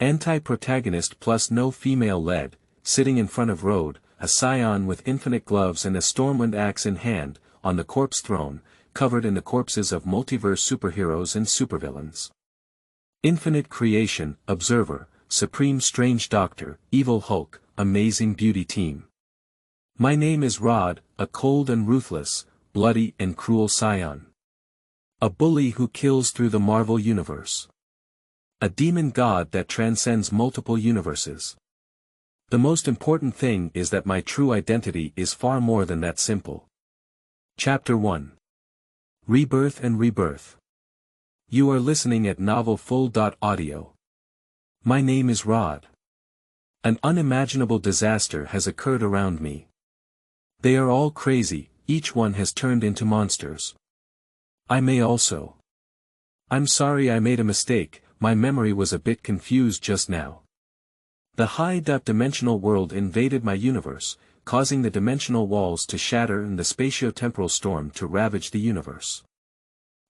Anti-protagonist+no female led, sitting in front of Rhode, a scion with infinite gloves and a Stormwind Axe in hand, on the corpse throne, covered in the corpses of multiverse superheroes and supervillains. Infinite creation, observer, supreme strange doctor, evil Hulk, amazing beauty team. My name is Rhode, a cold and ruthless, bloody and cruel scion. A bully who kills through the Marvel universe. A demon god that transcends multiple universes. The most important thing is that my true identity is far more than that simple. Chapter 1. Rebirth and Rebirth. You are listening at novelfull.audio. My name is Rhode. An unimaginable disaster has occurred around me. They are all crazy, each one has turned into monsters. I may also. I'm sorry I made a mistake, my memory was a bit confused just now. The high-dimensional world invaded my universe, causing the dimensional walls to shatter and the spatio-temporal storm to ravage the universe.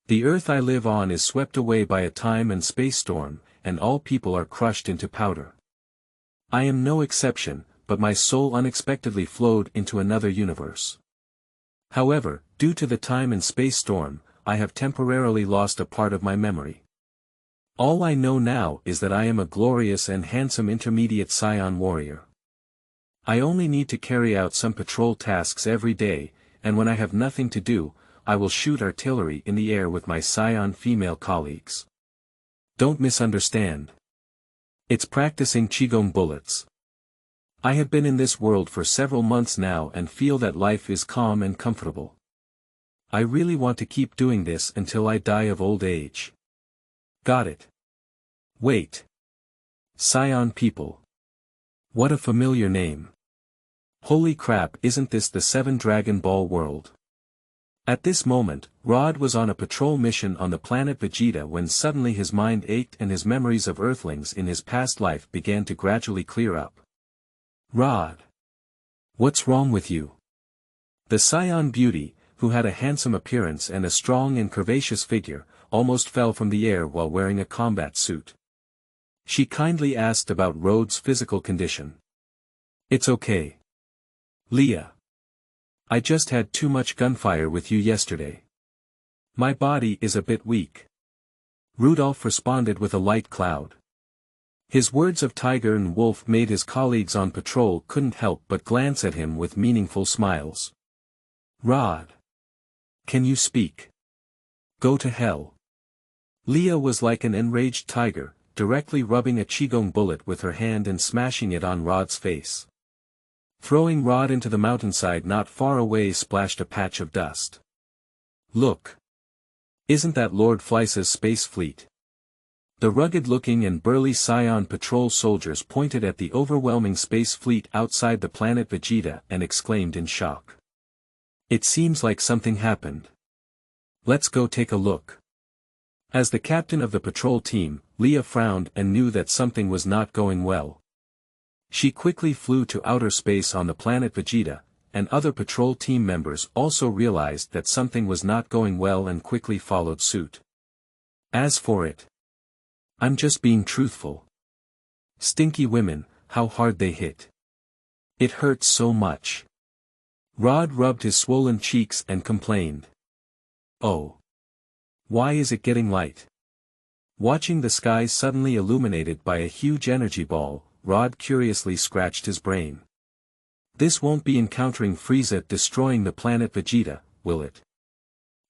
The Earth I live on is swept away by a time and space storm, and all people are crushed into powder. I am no exception, but my soul unexpectedly flowed into another universe. However, due to the time and space storm, I have temporarily lost a part of my memory. All I know now is that I am a glorious and handsome intermediate scion warrior. I only need to carry out some patrol tasks every day, and when I have nothing to do, I will shoot artillery in the air with my scion female colleagues. Don't misunderstand. It's practicing qigong bullets. I have been in this world for several months now and feel that life is calm and comfortable. I really want to keep doing this until I die of old age. Got it. Wait. Scion people. What a familiar name. Holy crap, isn't this the 7 Dragon Ball world? At this moment, Rhode was on a patrol mission on the planet Vegeta when suddenly his mind ached and his memories of Earthlings in his past life began to gradually clear up. Rhode. What's wrong with you? The Scion beauty, who had a handsome appearance and a strong and curvaceous figure, almost fell from the air while wearing a combat suit. She kindly asked about Rhode's physical condition. It's okay. Leah. I just had too much gunfire with you yesterday. My body is a bit weak. Rudolph responded with a light cloud. His words of tiger and wolf made his colleagues on patrol couldn't help but glance at him with meaningful smiles. Rhode. Can you speak? Go to hell. Leah was like an enraged tiger, directly rubbing a qigong bullet with her hand and smashing it on Rhode's face. Throwing Rhode into the mountainside not far away splashed a patch of dust. Look. Isn't that Lord Fleiss's space fleet? The rugged-looking and burly Scion patrol soldiers pointed at the overwhelming space fleet outside the planet Vegeta and exclaimed in shock. It seems like something happened. Let's go take a look. As the captain of the patrol team, Leah frowned and knew that something was not going well. She quickly flew to outer space on the planet Vegeta, and other patrol team members also realized that something was not going well and quickly followed suit. As for it, I'm just being truthful. Stinky women, how hard they hit. It hurts so much. Rhode rubbed his swollen cheeks and complained. Oh. Why is it getting light? Watching the sky suddenly illuminated by a huge energy ball, Rhode curiously scratched his brain. This won't be encountering Frieza destroying the planet Vegeta, will it?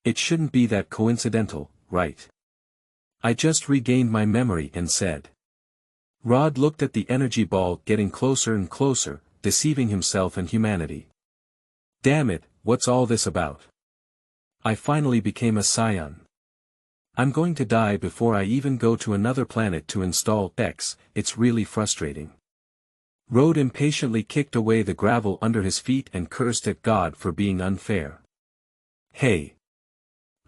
It shouldn't be that coincidental, right? I just regained my memory and said. Rhode looked at the energy ball getting closer and closer, deceiving himself and humanity. Damn it, what's all this about? I finally became a Scion. I'm going to die before I even go to another planet to install X, it's really frustrating. Rhode impatiently kicked away the gravel under his feet and cursed at God for being unfair. Hey.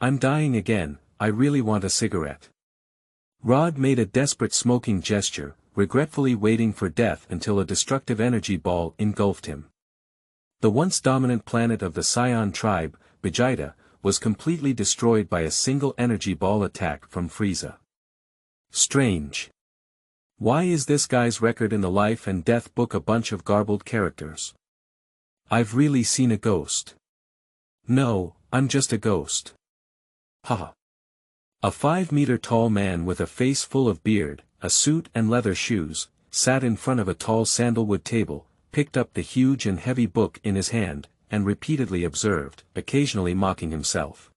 I'm dying again, I really want a cigarette. Rhode made a desperate smoking gesture, regretfully waiting for death until a destructive energy ball engulfed him. The once dominant planet of the Scion tribe, Vegeta, was completely destroyed by a single energy ball attack from Frieza. Strange. Why is this guy's record in the life and death book a bunch of garbled characters? I've really seen a ghost. No, I'm just a ghost. Haha. A 5-meter-tall man with a face full of beard, a suit and leather shoes, sat in front of a tall sandalwood table, picked up the huge and heavy book in his hand, and repeatedly observed, occasionally mocking himself.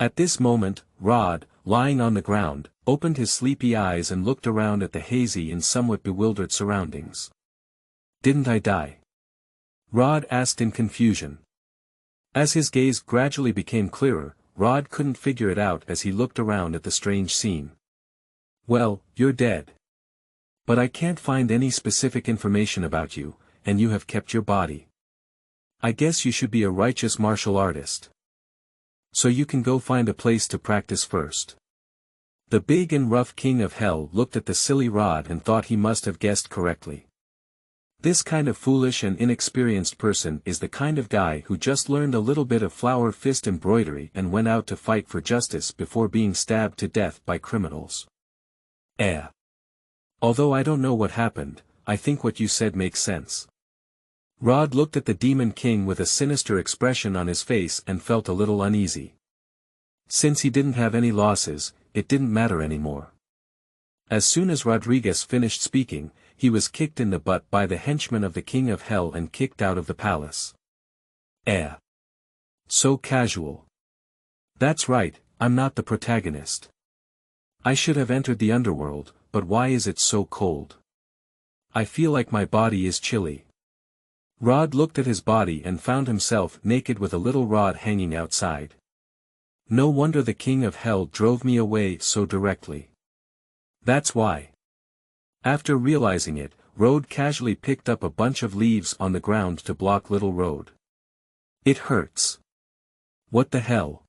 At this moment, Rhode, lying on the ground, opened his sleepy eyes and looked around at the hazy and somewhat bewildered surroundings. Didn't I die? Rhode asked in confusion. As his gaze gradually became clearer, Rhode couldn't figure it out as he looked around at the strange scene. Well, you're dead. But I can't find any specific information about you, and you have kept your body. I guess you should be a righteous martial artist. So you can go find a place to practice first. The big and rough king of hell looked at the silly Rhode and thought he must have guessed correctly. This kind of foolish and inexperienced person is the kind of guy who just learned a little bit of flower fist embroidery and went out to fight for justice before being stabbed to death by criminals. Although I don't know what happened, I think what you said makes sense. Rhode looked at the Demon King with a sinister expression on his face and felt a little uneasy. Since he didn't have any losses, it didn't matter anymore. As soon as Rodriguez finished speaking, he was kicked in the butt by the henchmen of the King of Hell and kicked out of the palace. So casual. That's right, I'm not the protagonist. I should have entered the underworld, but why is it so cold? I feel like my body is chilly. Rhode looked at his body and found himself naked with a little rod hanging outside. No wonder the King of Hell drove me away so directly. That's why. After realizing it, Rhode casually picked up a bunch of leaves on the ground to block little Rhode. It hurts. What the hell?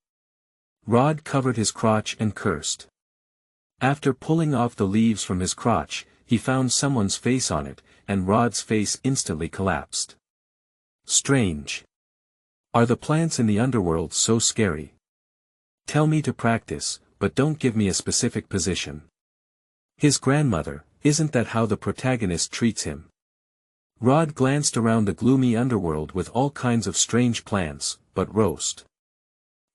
Rhode covered his crotch and cursed. After pulling off the leaves from his crotch, he found someone's face on it, and Rhode's face instantly collapsed. Strange. Are the plants in the underworld so scary? Tell me to practice, but don't give me a specific position. His grandmother, isn't that how the protagonist treats him? Rhode glanced around the gloomy underworld with all kinds of strange plants, but roast.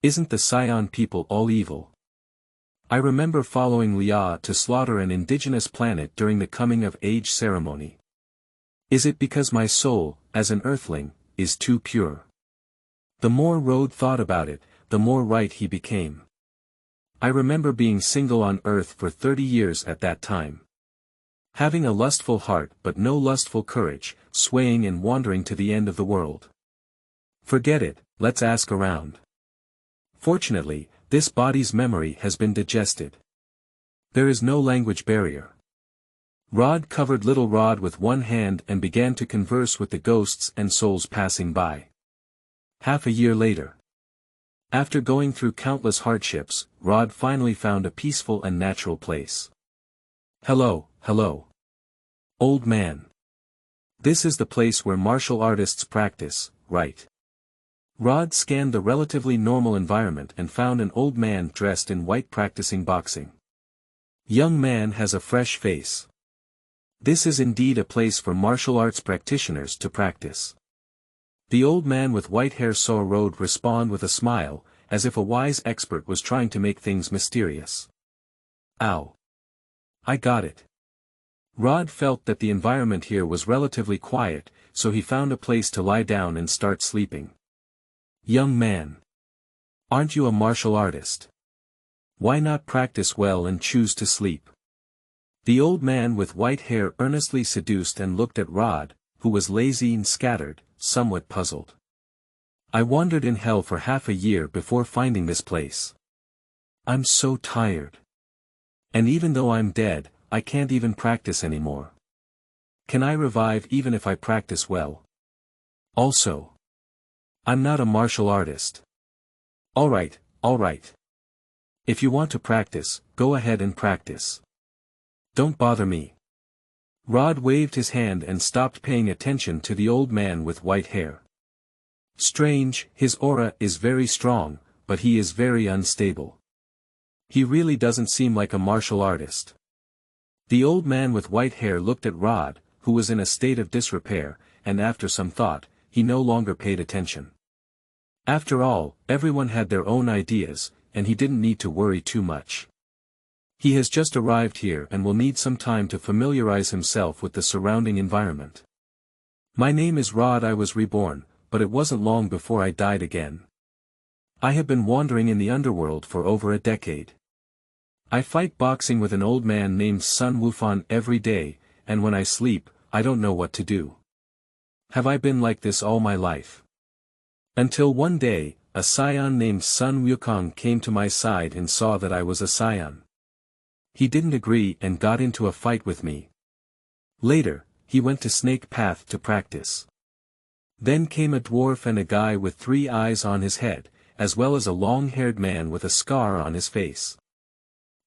Isn't the Saiyan people all evil? I remember following Liao to slaughter an indigenous planet during the coming-of-age ceremony. Is it because my soul, as an earthling, is too pure? The more Rhode thought about it, the more right he became. I remember being single on Earth for 30 years at that time. Having a lustful heart but no lustful courage, swaying and wandering to the end of the world. Forget it, let's ask around. Fortunately, this body's memory has been digested. There is no language barrier. Rhode covered little Rhode with one hand and began to converse with the ghosts and souls passing by. Half a year later. After going through countless hardships, Rhode finally found a peaceful and natural place. Hello. Old man. This is the place where martial artists practice, right? Rhode scanned the relatively normal environment and found an old man dressed in white practicing boxing. Young man has a fresh face. This is indeed a place for martial arts practitioners to practice. The old man with white hair saw Rhode respond with a smile, as if a wise expert was trying to make things mysterious. Ow. I got it. Rhode felt that the environment here was relatively quiet, so he found a place to lie down and start sleeping. Young man. Aren't you a martial artist? Why not practice well and choose to sleep? The old man with white hair earnestly seduced and looked at Rhode, who was lazy and scattered, somewhat puzzled. I wandered in hell for half a year before finding this place. I'm so tired. And even though I'm dead, I can't even practice anymore. Can I revive even if I practice well? Also, I'm not a martial artist. Alright. If you want to practice, go ahead and practice. Don't bother me. Rhode waved his hand and stopped paying attention to the old man with white hair. Strange, his aura is very strong, but he is very unstable. He really doesn't seem like a martial artist. The old man with white hair looked at Rhode, who was in a state of disrepair, and after some thought, he no longer paid attention. After all, everyone had their own ideas, and he didn't need to worry too much. He has just arrived here and will need some time to familiarize himself with the surrounding environment. My name is Rhode. I was reborn, but it wasn't long before I died again. I have been wandering in the underworld for over a decade. I fight boxing with an old man named Sun Wukong every day, and when I sleep, I don't know what to do. Have I been like this all my life? Until one day, a Saiyan named Sun Wukong came to my side and saw that I was a Saiyan. He didn't agree and got into a fight with me. Later, he went to Snake Path to practice. Then came a dwarf and a guy with 3 eyes on his head, as well as a long-haired man with a scar on his face.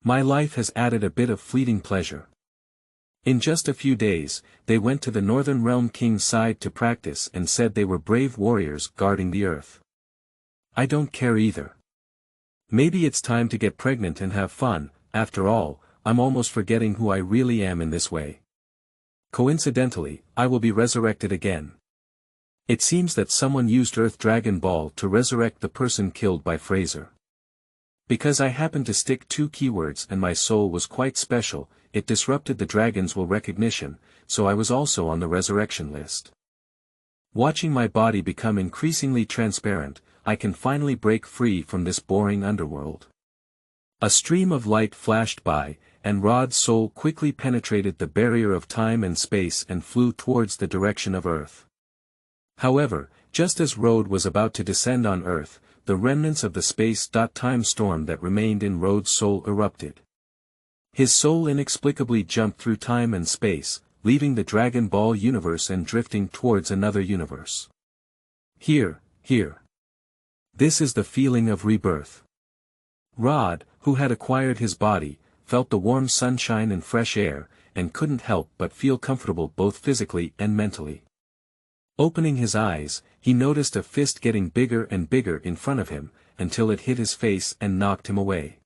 My life has added a bit of fleeting pleasure. In just a few days, they went to the Northern Realm King's side to practice and said they were brave warriors guarding the earth. I don't care either. Maybe it's time to get pregnant and have fun. After all, I'm almost forgetting who I really am in this way. Coincidentally, I will be resurrected again. It seems that someone used Earth Dragon Ball to resurrect the person killed by Fraser. Because I happened to stick 2 keywords and my soul was quite special, it disrupted the Dragon's will recognition, so I was also on the resurrection list. Watching my body become increasingly transparent, I can finally break free from this boring underworld. A stream of light flashed by, and Rhode's soul quickly penetrated the barrier of time and space and flew towards the direction of Earth. However, just as Rhode was about to descend on Earth, the remnants of the space-time storm that remained in Rhode's soul erupted. His soul inexplicably jumped through time and space, leaving the Dragon Ball universe and drifting towards another universe. Here. This is the feeling of rebirth. Rhode, who had acquired his body, felt the warm sunshine and fresh air, and couldn't help but feel comfortable both physically and mentally. Opening his eyes, he noticed a fist getting bigger and bigger in front of him, until it hit his face and knocked him away.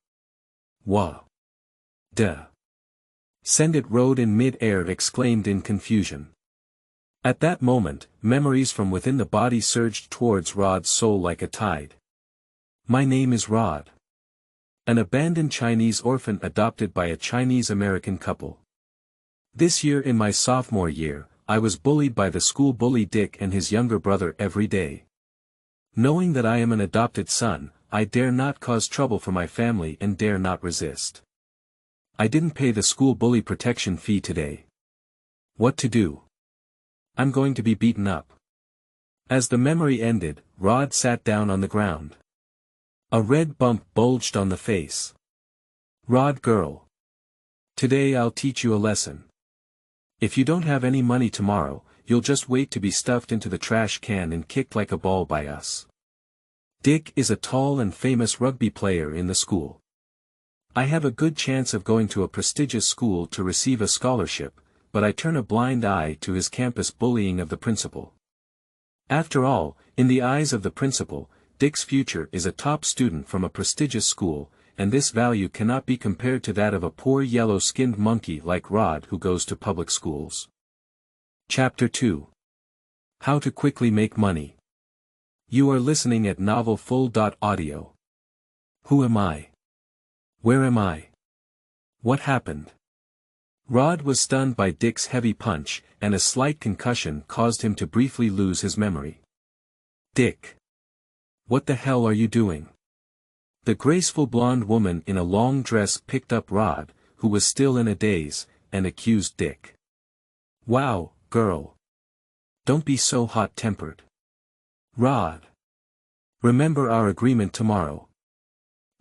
Wha? Duh. Send it, Rhode in mid-air exclaimed in confusion. At that moment, memories from within the body surged towards Rhode's soul like a tide. My name is Rhode. An abandoned Chinese orphan adopted by a Chinese-American couple. This year in my sophomore year, I was bullied by the school bully Dick and his younger brother every day. Knowing that I am an adopted son, I dare not cause trouble for my family and dare not resist. I didn't pay the school bully protection fee today. What to do? I'm going to be beaten up. As the memory ended, Rhode sat down on the ground. A red bump bulged on the face. Rhode girl. Today I'll teach you a lesson. If you don't have any money tomorrow, you'll just wait to be stuffed into the trash can and kicked like a ball by us. Dick is a tall and famous rugby player in the school. I have a good chance of going to a prestigious school to receive a scholarship, but I turn a blind eye to his campus bullying of the principal. After all, in the eyes of the principal, Dick's future is a top student from a prestigious school, and this value cannot be compared to that of a poor yellow-skinned monkey like Rhode who goes to public schools. Chapter 2. How to quickly make money. You are listening at novelfull.audio. Who am I? Where am I? What happened? Rhode was stunned by Dick's heavy punch, and a slight concussion caused him to briefly lose his memory. Dick. What the hell are you doing? The graceful blonde woman in a long dress picked up Rhode, who was still in a daze, and accused Dick. Wow, girl. Don't be so hot-tempered. Rhode. Remember our agreement tomorrow.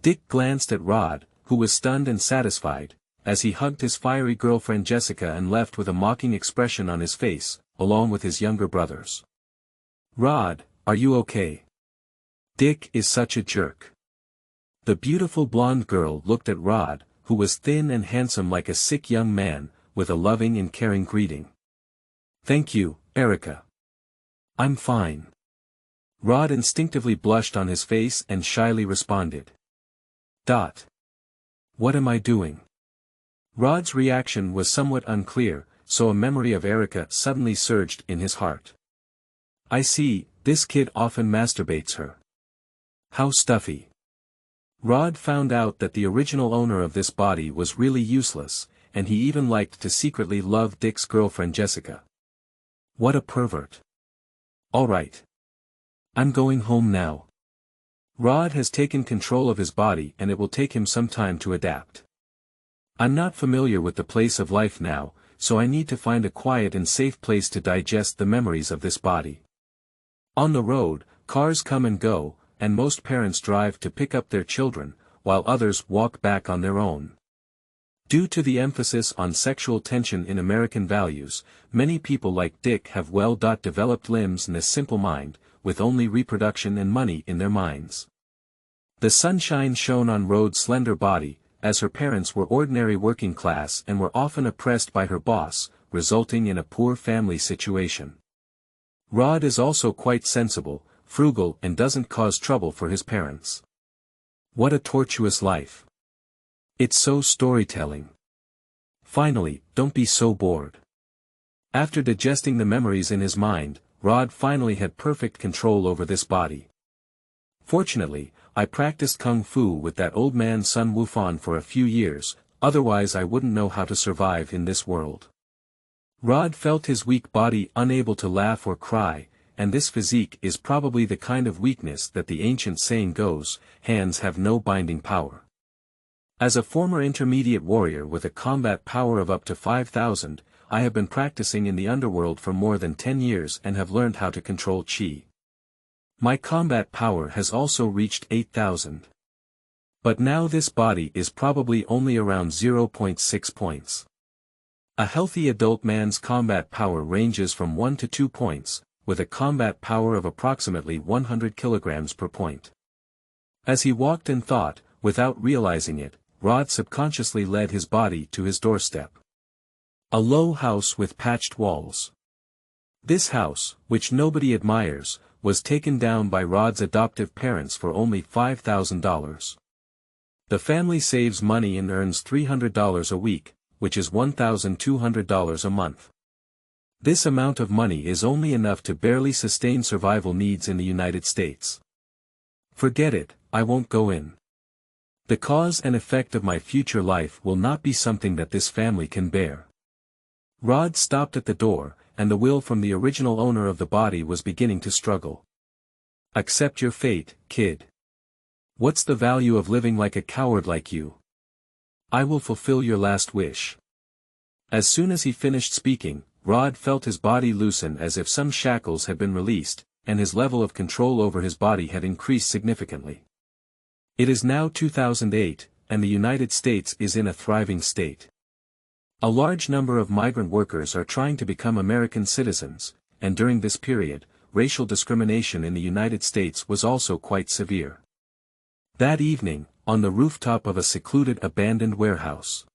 Dick glanced at Rhode, who was stunned and satisfied, as he hugged his fiery girlfriend Jessica and left with a mocking expression on his face, along with his younger brothers. Rhode, are you okay? Dick is such a jerk. The beautiful blonde girl looked at Rhode, who was thin and handsome like a sick young man, with a loving and caring greeting. Thank you, Erica. I'm fine. Rhode instinctively blushed on his face and shyly responded. What am I doing? Rod's reaction was somewhat unclear, so a memory of Erica suddenly surged in his heart. I see, this kid often masturbates her. How stuffy. Rhode found out that the original owner of this body was really useless, and he even liked to secretly love Dick's girlfriend Jessica. What a pervert. Alright. I'm going home now. Rhode has taken control of his body and it will take him some time to adapt. I'm not familiar with the place of life now, so I need to find a quiet and safe place to digest the memories of this body. On the road, cars come and go, and most parents drive to pick up their children, while others walk back on their own. Due to the emphasis on sexual tension in American values, many people like Dick have well-developed limbs and a simple mind, with only reproduction and money in their minds. The sunshine shone on Rhode's slender body, as her parents were ordinary working class and were often oppressed by her boss, resulting in a poor family situation. Rhode is also quite sensible, frugal and doesn't cause trouble for his parents. What a tortuous life. It's so storytelling. Finally, don't be so bored. After digesting the memories in his mind, Rhode finally had perfect control over this body. Fortunately, I practiced kung fu with that old man Sun Wukong for a few years, otherwise I wouldn't know how to survive in this world. Rhode felt his weak body unable to laugh or cry, and this physique is probably the kind of weakness that the ancient saying goes, hands have no binding power. As a former intermediate warrior with a combat power of up to 5,000, I have been practicing in the underworld for more than 10 years and have learned how to control chi. My combat power has also reached 8,000. But now this body is probably only around 0.6 points. A healthy adult man's combat power ranges from 1 to 2 points, with a combat power of approximately 100 kilograms per point. As he walked and thought, without realizing it, Rhode subconsciously led his body to his doorstep. A low house with patched walls. This house, which nobody admires, was taken down by Rhode's adoptive parents for only $5,000. The family saves money and earns $300 a week, which is $1,200 a month. This amount of money is only enough to barely sustain survival needs in the United States. Forget it, I won't go in. The cause and effect of my future life will not be something that this family can bear. Rhode stopped at the door, and the will from the original owner of the body was beginning to struggle. Accept your fate, kid. What's the value of living like a coward like you? I will fulfill your last wish. As soon as he finished speaking, Rhode felt his body loosen as if some shackles had been released, and his level of control over his body had increased significantly. It is now 2008, and the United States is in a thriving state. A large number of migrant workers are trying to become American citizens, and during this period, racial discrimination in the United States was also quite severe. That evening, on the rooftop of a secluded abandoned warehouse,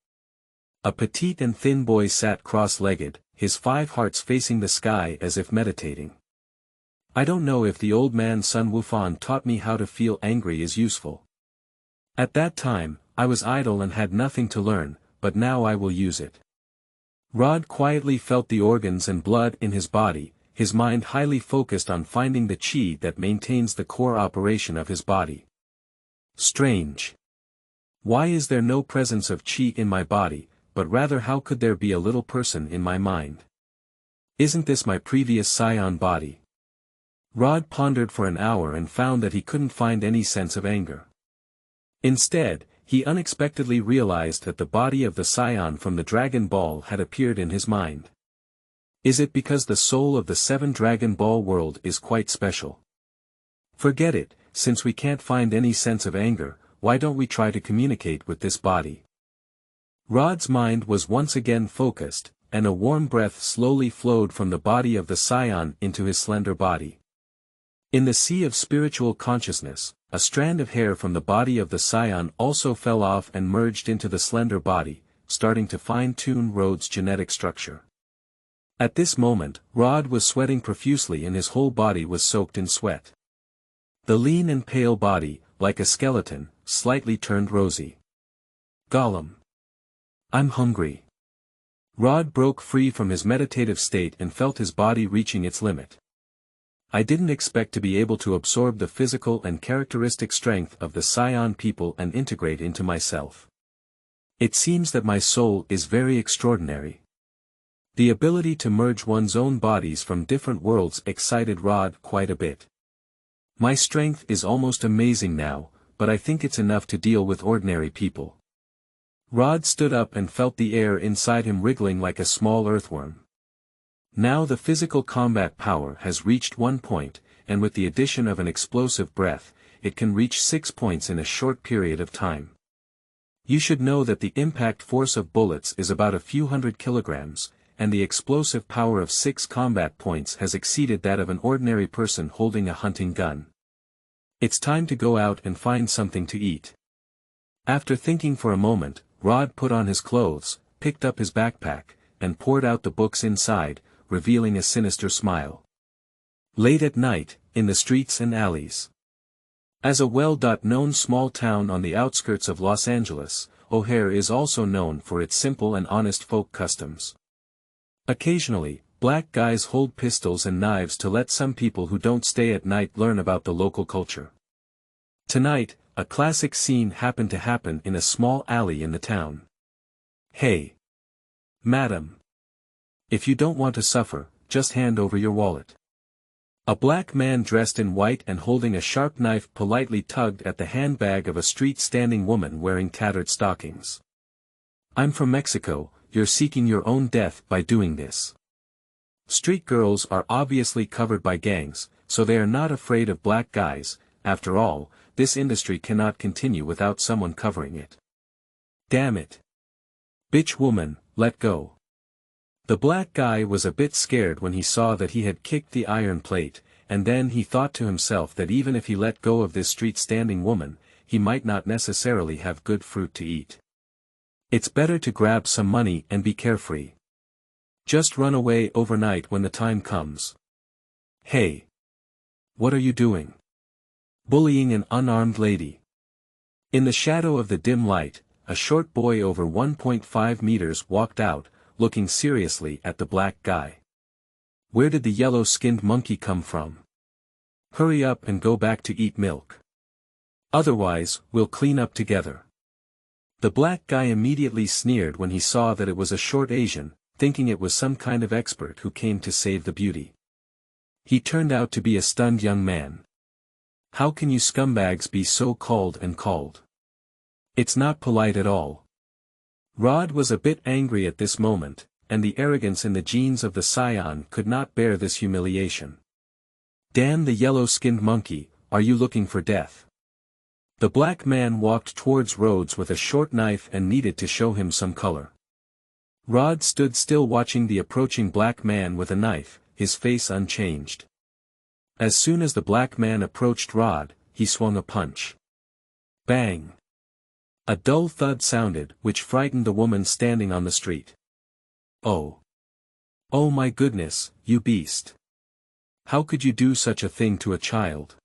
a petite and thin boy sat cross-legged, his 5 hearts facing the sky as if meditating. I don't know if the old man Sun Wukong taught me how to feel angry is useful. At that time, I was idle and had nothing to learn, but now I will use it. Rhode quietly felt the organs and blood in his body, his mind highly focused on finding the chi that maintains the core operation of his body. Strange. Why is there no presence of chi in my body, but rather how could there be a little person in my mind? Isn't this my previous scion body? Rhode pondered for an hour and found that he couldn't find any sense of anger. Instead, he unexpectedly realized that the body of the scion from the Dragon Ball had appeared in his mind. Is it because the soul of the 7 Dragon Ball world is quite special? Forget it, since we can't find any sense of anger, why don't we try to communicate with this body? Rhode's mind was once again focused, and a warm breath slowly flowed from the body of the scion into his slender body. In the sea of spiritual consciousness, a strand of hair from the body of the scion also fell off and merged into the slender body, starting to fine-tune Rhode's genetic structure. At this moment, Rhode was sweating profusely and his whole body was soaked in sweat. The lean and pale body, like a skeleton, slightly turned rosy. Gollum. I'm hungry. Rhode broke free from his meditative state and felt his body reaching its limit. I didn't expect to be able to absorb the physical and characteristic strength of the Saiyan people and integrate into myself. It seems that my soul is very extraordinary. The ability to merge one's own bodies from different worlds excited Rhode quite a bit. My strength is almost amazing now, but I think it's enough to deal with ordinary people. Rhode stood up and felt the air inside him wriggling like a small earthworm. Now the physical combat power has reached 1 point, and with the addition of an explosive breath, it can reach 6 points in a short period of time. You should know that the impact force of bullets is about a few hundred kilograms, and the explosive power of 6 combat points has exceeded that of an ordinary person holding a hunting gun. It's time to go out and find something to eat. After thinking for a moment, Rhode put on his clothes, picked up his backpack, and poured out the books inside, revealing a sinister smile. Late at night, in the streets and alleys. As a well-known small town on the outskirts of Los Angeles, O'Hare is also known for its simple and honest folk customs. Occasionally, black guys hold pistols and knives to let some people who don't stay at night learn about the local culture. Tonight, a classic scene happened to happen in a small alley in the town. Hey! Madam! If you don't want to suffer, just hand over your wallet. A black man dressed in white and holding a sharp knife politely tugged at the handbag of a street-standing woman wearing tattered stockings. I'm from Mexico, you're seeking your own death by doing this. Street girls are obviously covered by gangs, so they are not afraid of black guys. After all, this industry cannot continue without someone covering it. Damn it. Bitch woman, let go. The black guy was a bit scared when he saw that he had kicked the iron plate, and then he thought to himself that even if he let go of this street-standing woman, he might not necessarily have good fruit to eat. It's better to grab some money and be carefree. Just run away overnight when the time comes. Hey! What are you doing? Bullying an unarmed lady. In the shadow of the dim light, a short boy over 1.5 meters walked out, looking seriously at the black guy. Where did the yellow-skinned monkey come from? Hurry up and go back to eat milk. Otherwise, we'll clean up together. The black guy immediately sneered when he saw that it was a short Asian, thinking it was some kind of expert who came to save the beauty. He turned out to be a stunned young man. How can you scumbags be so called and called? It's not polite at all. Rhode was a bit angry at this moment, and the arrogance in the genes of the Saiyan could not bear this humiliation. Damn the yellow-skinned monkey, are you looking for death? The black man walked towards Rhodes with a short knife and needed to show him some color. Rhode stood still watching the approaching black man with a knife, his face unchanged. As soon as the black man approached Rhode, he swung a punch. Bang! A dull thud sounded, which frightened the woman standing on the street. Oh! Oh my goodness, you beast! How could you do such a thing to a child?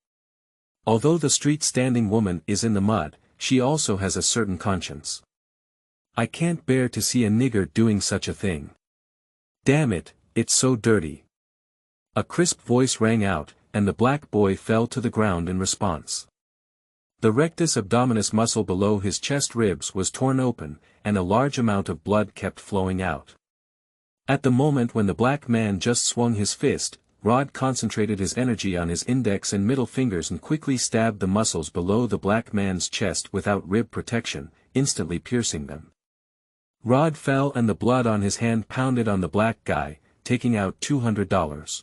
Although the street-standing woman is in the mud, she also has a certain conscience. I can't bear to see a nigger doing such a thing. Damn it, it's so dirty. A crisp voice rang out, and the black boy fell to the ground in response. The rectus abdominis muscle below his chest ribs was torn open, and a large amount of blood kept flowing out. At the moment when the black man just swung his fist, Rhode concentrated his energy on his index and middle fingers and quickly stabbed the muscles below the black man's chest without rib protection, instantly piercing them. Rhode fell and the blood on his hand pounded on the black guy, taking out $200.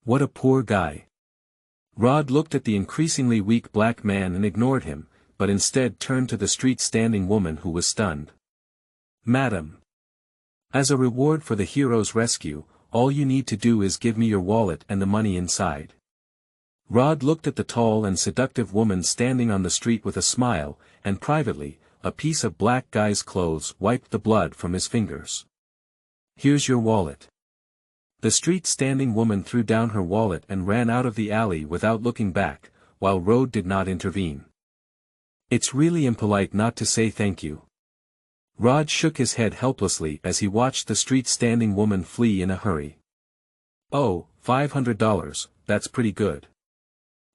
What a poor guy. Rhode looked at the increasingly weak black man and ignored him, but instead turned to the street-standing woman who was stunned. Madam. As a reward for the hero's rescue, all you need to do is give me your wallet and the money inside. Rhode looked at the tall and seductive woman standing on the street with a smile, and privately, a piece of black guy's clothes wiped the blood from his fingers. Here's your wallet. The street-standing woman threw down her wallet and ran out of the alley without looking back, while Rhode did not intervene. It's really impolite not to say thank you. Rhode shook his head helplessly as he watched the street-standing woman flee in a hurry. Oh, $500, that's pretty good.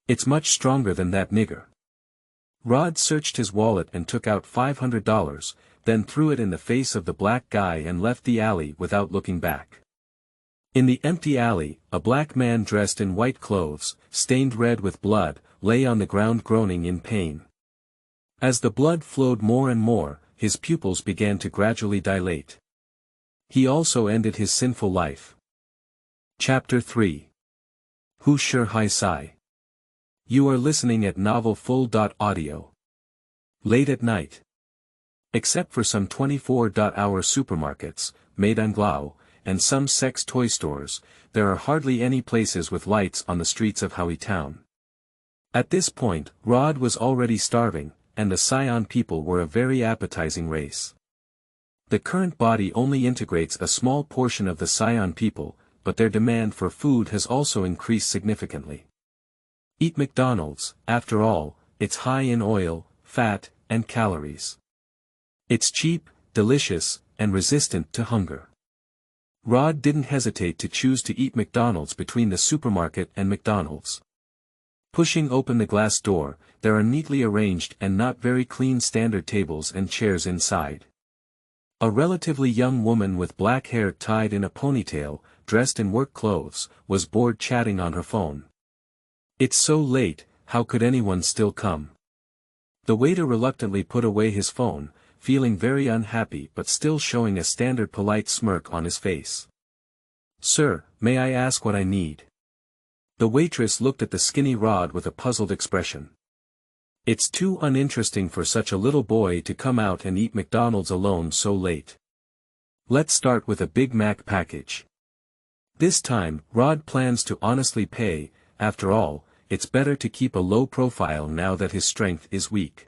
It's much stronger than that nigger. Rhode searched his wallet and took out $500, then threw it in the face of the black guy and left the alley without looking back. In the empty alley, a black man dressed in white clothes, stained red with blood, lay on the ground groaning in pain. As the blood flowed more and more, his pupils began to gradually dilate. He also ended his sinful life. Chapter 3. Shi Hai Sai. You are listening at novelfull.audio. Late at night. Except for some 24-hour supermarkets, Maid-en-Glau, and some sex toy stores, there are hardly any places with lights on the streets of Howie Town. At this point, Rhode was already starving, and the Saiyan people were a very appetizing race. The current body only integrates a small portion of the Saiyan people, but their demand for food has also increased significantly. Eat McDonald's, after all, it's high in oil, fat, and calories. It's cheap, delicious, and resistant to hunger. Rhode didn't hesitate to choose to eat McDonald's between the supermarket and McDonald's. Pushing open the glass door, there are neatly arranged and not very clean standard tables and chairs inside. A relatively young woman with black hair tied in a ponytail, dressed in work clothes, was bored chatting on her phone. It's so late, how could anyone still come? The waiter reluctantly put away his phone, feeling very unhappy but still showing a standard polite smirk on his face. Sir, may I ask what I need? The waitress looked at the skinny Rhode with a puzzled expression. It's too uninteresting for such a little boy to come out and eat McDonald's alone so late. Let's start with a Big Mac package. This time, Rhode plans to honestly pay. After all, it's better to keep a low profile now that his strength is weak.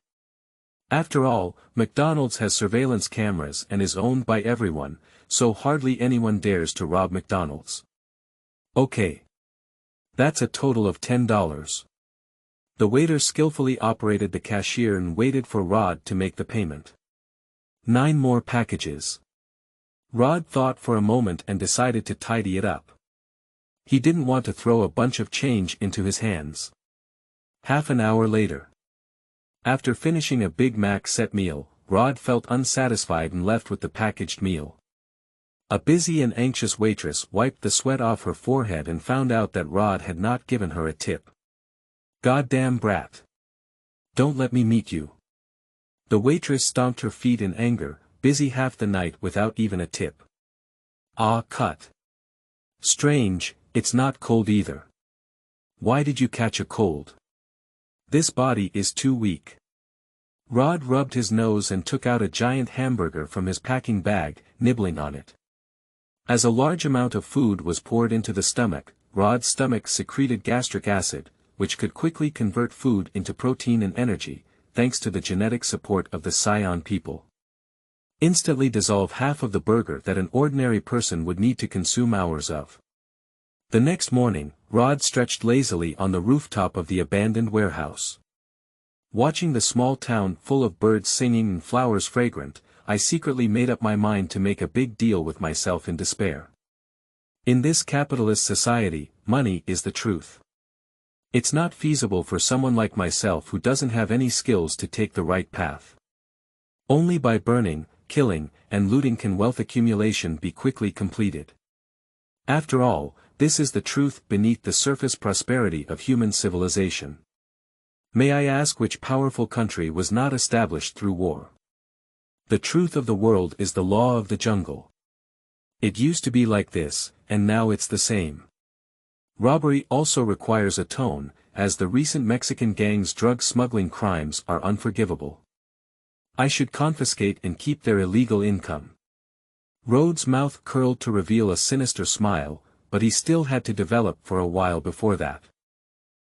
After all, McDonald's has surveillance cameras and is owned by everyone, so hardly anyone dares to rob McDonald's. Okay. That's a total of $10. The waiter skillfully operated the cashier and waited for Rhode to make the payment. 9 more packages. Rhode thought for a moment and decided to tidy it up. He didn't want to throw a bunch of change into his hands. Half an hour later. After finishing a Big Mac set meal, Rhode felt unsatisfied and left with the packaged meal. A busy and anxious waitress wiped the sweat off her forehead and found out that Rhode had not given her a tip. Goddamn brat. Don't let me meet you. The waitress stomped her feet in anger, busy half the night without even a tip. Ah, cut. Strange, it's not cold either. Why did you catch a cold? This body is too weak. Rhode rubbed his nose and took out a giant hamburger from his packing bag, nibbling on it. As a large amount of food was poured into the stomach, Rhode's stomach secreted gastric acid, which could quickly convert food into protein and energy, thanks to the genetic support of the Saiyan people. Instantly dissolve half of the burger that an ordinary person would need to consume hours of. The next morning, Rhode stretched lazily on the rooftop of the abandoned warehouse. Watching the small town full of birds singing and flowers fragrant, I secretly made up my mind to make a big deal with myself in despair. In this capitalist society, money is the truth. It's not feasible for someone like myself who doesn't have any skills to take the right path. Only by burning, killing, and looting can wealth accumulation be quickly completed. After all, this is the truth beneath the surface prosperity of human civilization. May I ask which powerful country was not established through war? The truth of the world is the law of the jungle. It used to be like this, and now it's the same. Robbery also requires a tone, as the recent Mexican gang's drug smuggling crimes are unforgivable. I should confiscate and keep their illegal income. Rhode's mouth curled to reveal a sinister smile, but he still had to develop for a while before that.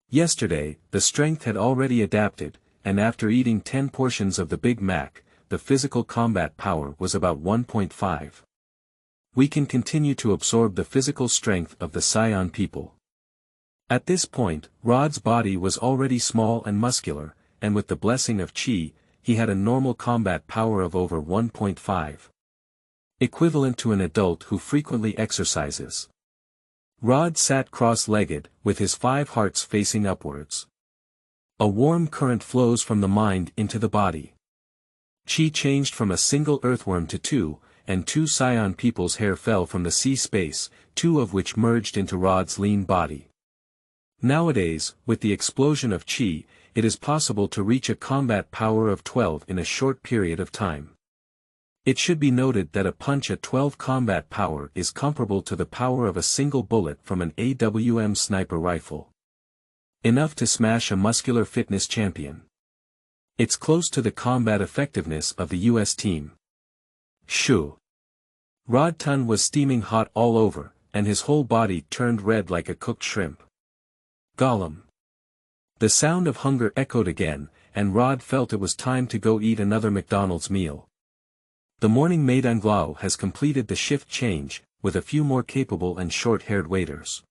Yesterday, the strength had already adapted, and after eating 10 portions of the Big Mac, the physical combat power was about 1.5. We can continue to absorb the physical strength of the Saiyan people. At this point, Rhode's body was already small and muscular, and with the blessing of Chi, he had a normal combat power of over 1.5. Equivalent to an adult who frequently exercises. Rhode sat cross-legged, with his 5 hearts facing upwards. A warm current flows from the mind into the body. Chi changed from a single earthworm to 2, and 2 Saiyan people's hair fell from the sea space, 2 of which merged into Rhode's lean body. Nowadays, with the explosion of Chi, it is possible to reach a combat power of 12 in a short period of time. It should be noted that a punch at 12 combat power is comparable to the power of a single bullet from an AWM sniper rifle. Enough to smash a muscular fitness champion. It's close to the combat effectiveness of the US team. Shoo. Rhode was steaming hot all over, and his whole body turned red like a cooked shrimp. Gollum. The sound of hunger echoed again, and Rhode felt it was time to go eat another McDonald's meal. The morning maid Anglao has completed the shift change, with a few more capable and short-haired waiters.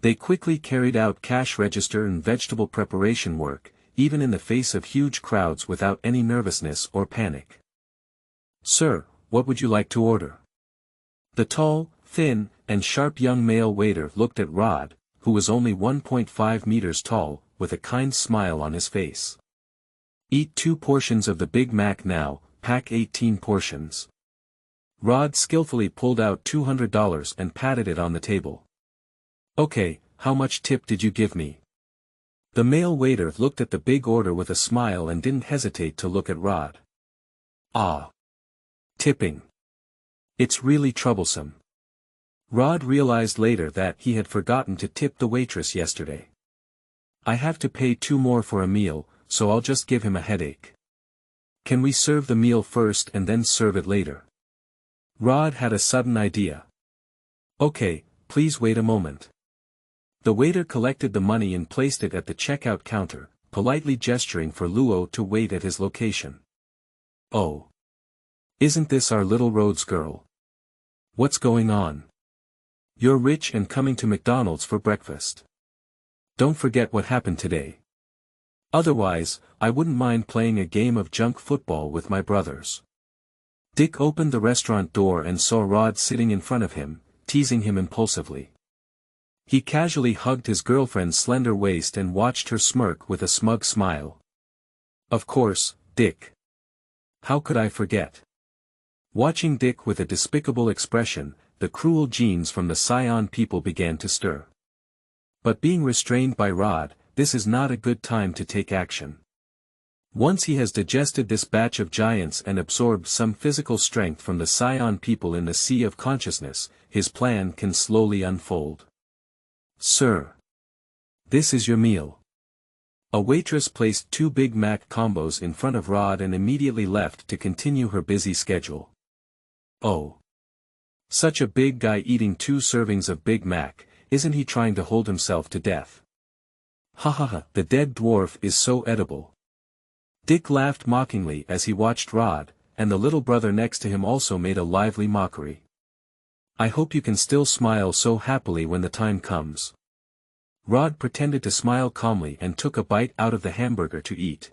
They quickly carried out cash register and vegetable preparation work, even in the face of huge crowds without any nervousness or panic. "Sir, what would you like to order?" The tall, thin, and sharp young male waiter looked at Rhode, who was only 1.5 meters tall, with a kind smile on his face. "Eat 2 portions of the Big Mac now, pack 18 portions." Rhode skillfully pulled out $200 and patted it on the table. "Okay, how much tip did you give me?" The male waiter looked at the big order with a smile and didn't hesitate to look at Rhode. "Ah. Tipping. It's really troublesome." Rhode realized later that he had forgotten to tip the waitress yesterday. "I have to pay 2 more for a meal, so I'll just give him a headache. Can we serve the meal first and then serve it later?" Rhode had a sudden idea. "Okay, please wait a moment." The waiter collected the money and placed it at the checkout counter, politely gesturing for Luo to wait at his location. "Oh. Isn't this our little Rhodes girl? What's going on? You're rich and coming to McDonald's for breakfast. Don't forget what happened today. Otherwise, I wouldn't mind playing a game of junk football with my brothers." Dick opened the restaurant door and saw Rhode sitting in front of him, teasing him impulsively. He casually hugged his girlfriend's slender waist and watched her smirk with a smug smile. "Of course, Dick. How could I forget?" Watching Dick with a despicable expression, the cruel genes from the Saiyan people began to stir. But being restrained by Rhode, this is not a good time to take action. Once he has digested this batch of giants and absorbed some physical strength from the Saiyan people in the sea of consciousness, his plan can slowly unfold. "Sir. This is your meal." A waitress placed 2 Big Mac combos in front of Rhode and immediately left to continue her busy schedule. "Oh. Such a big guy eating 2 servings of Big Mac, isn't he trying to hold himself to death? Ha ha ha, the dead dwarf is so edible." Dick laughed mockingly as he watched Rhode, and the little brother next to him also made a lively mockery. "I hope you can still smile so happily when the time comes." Rhode pretended to smile calmly and took a bite out of the hamburger to eat.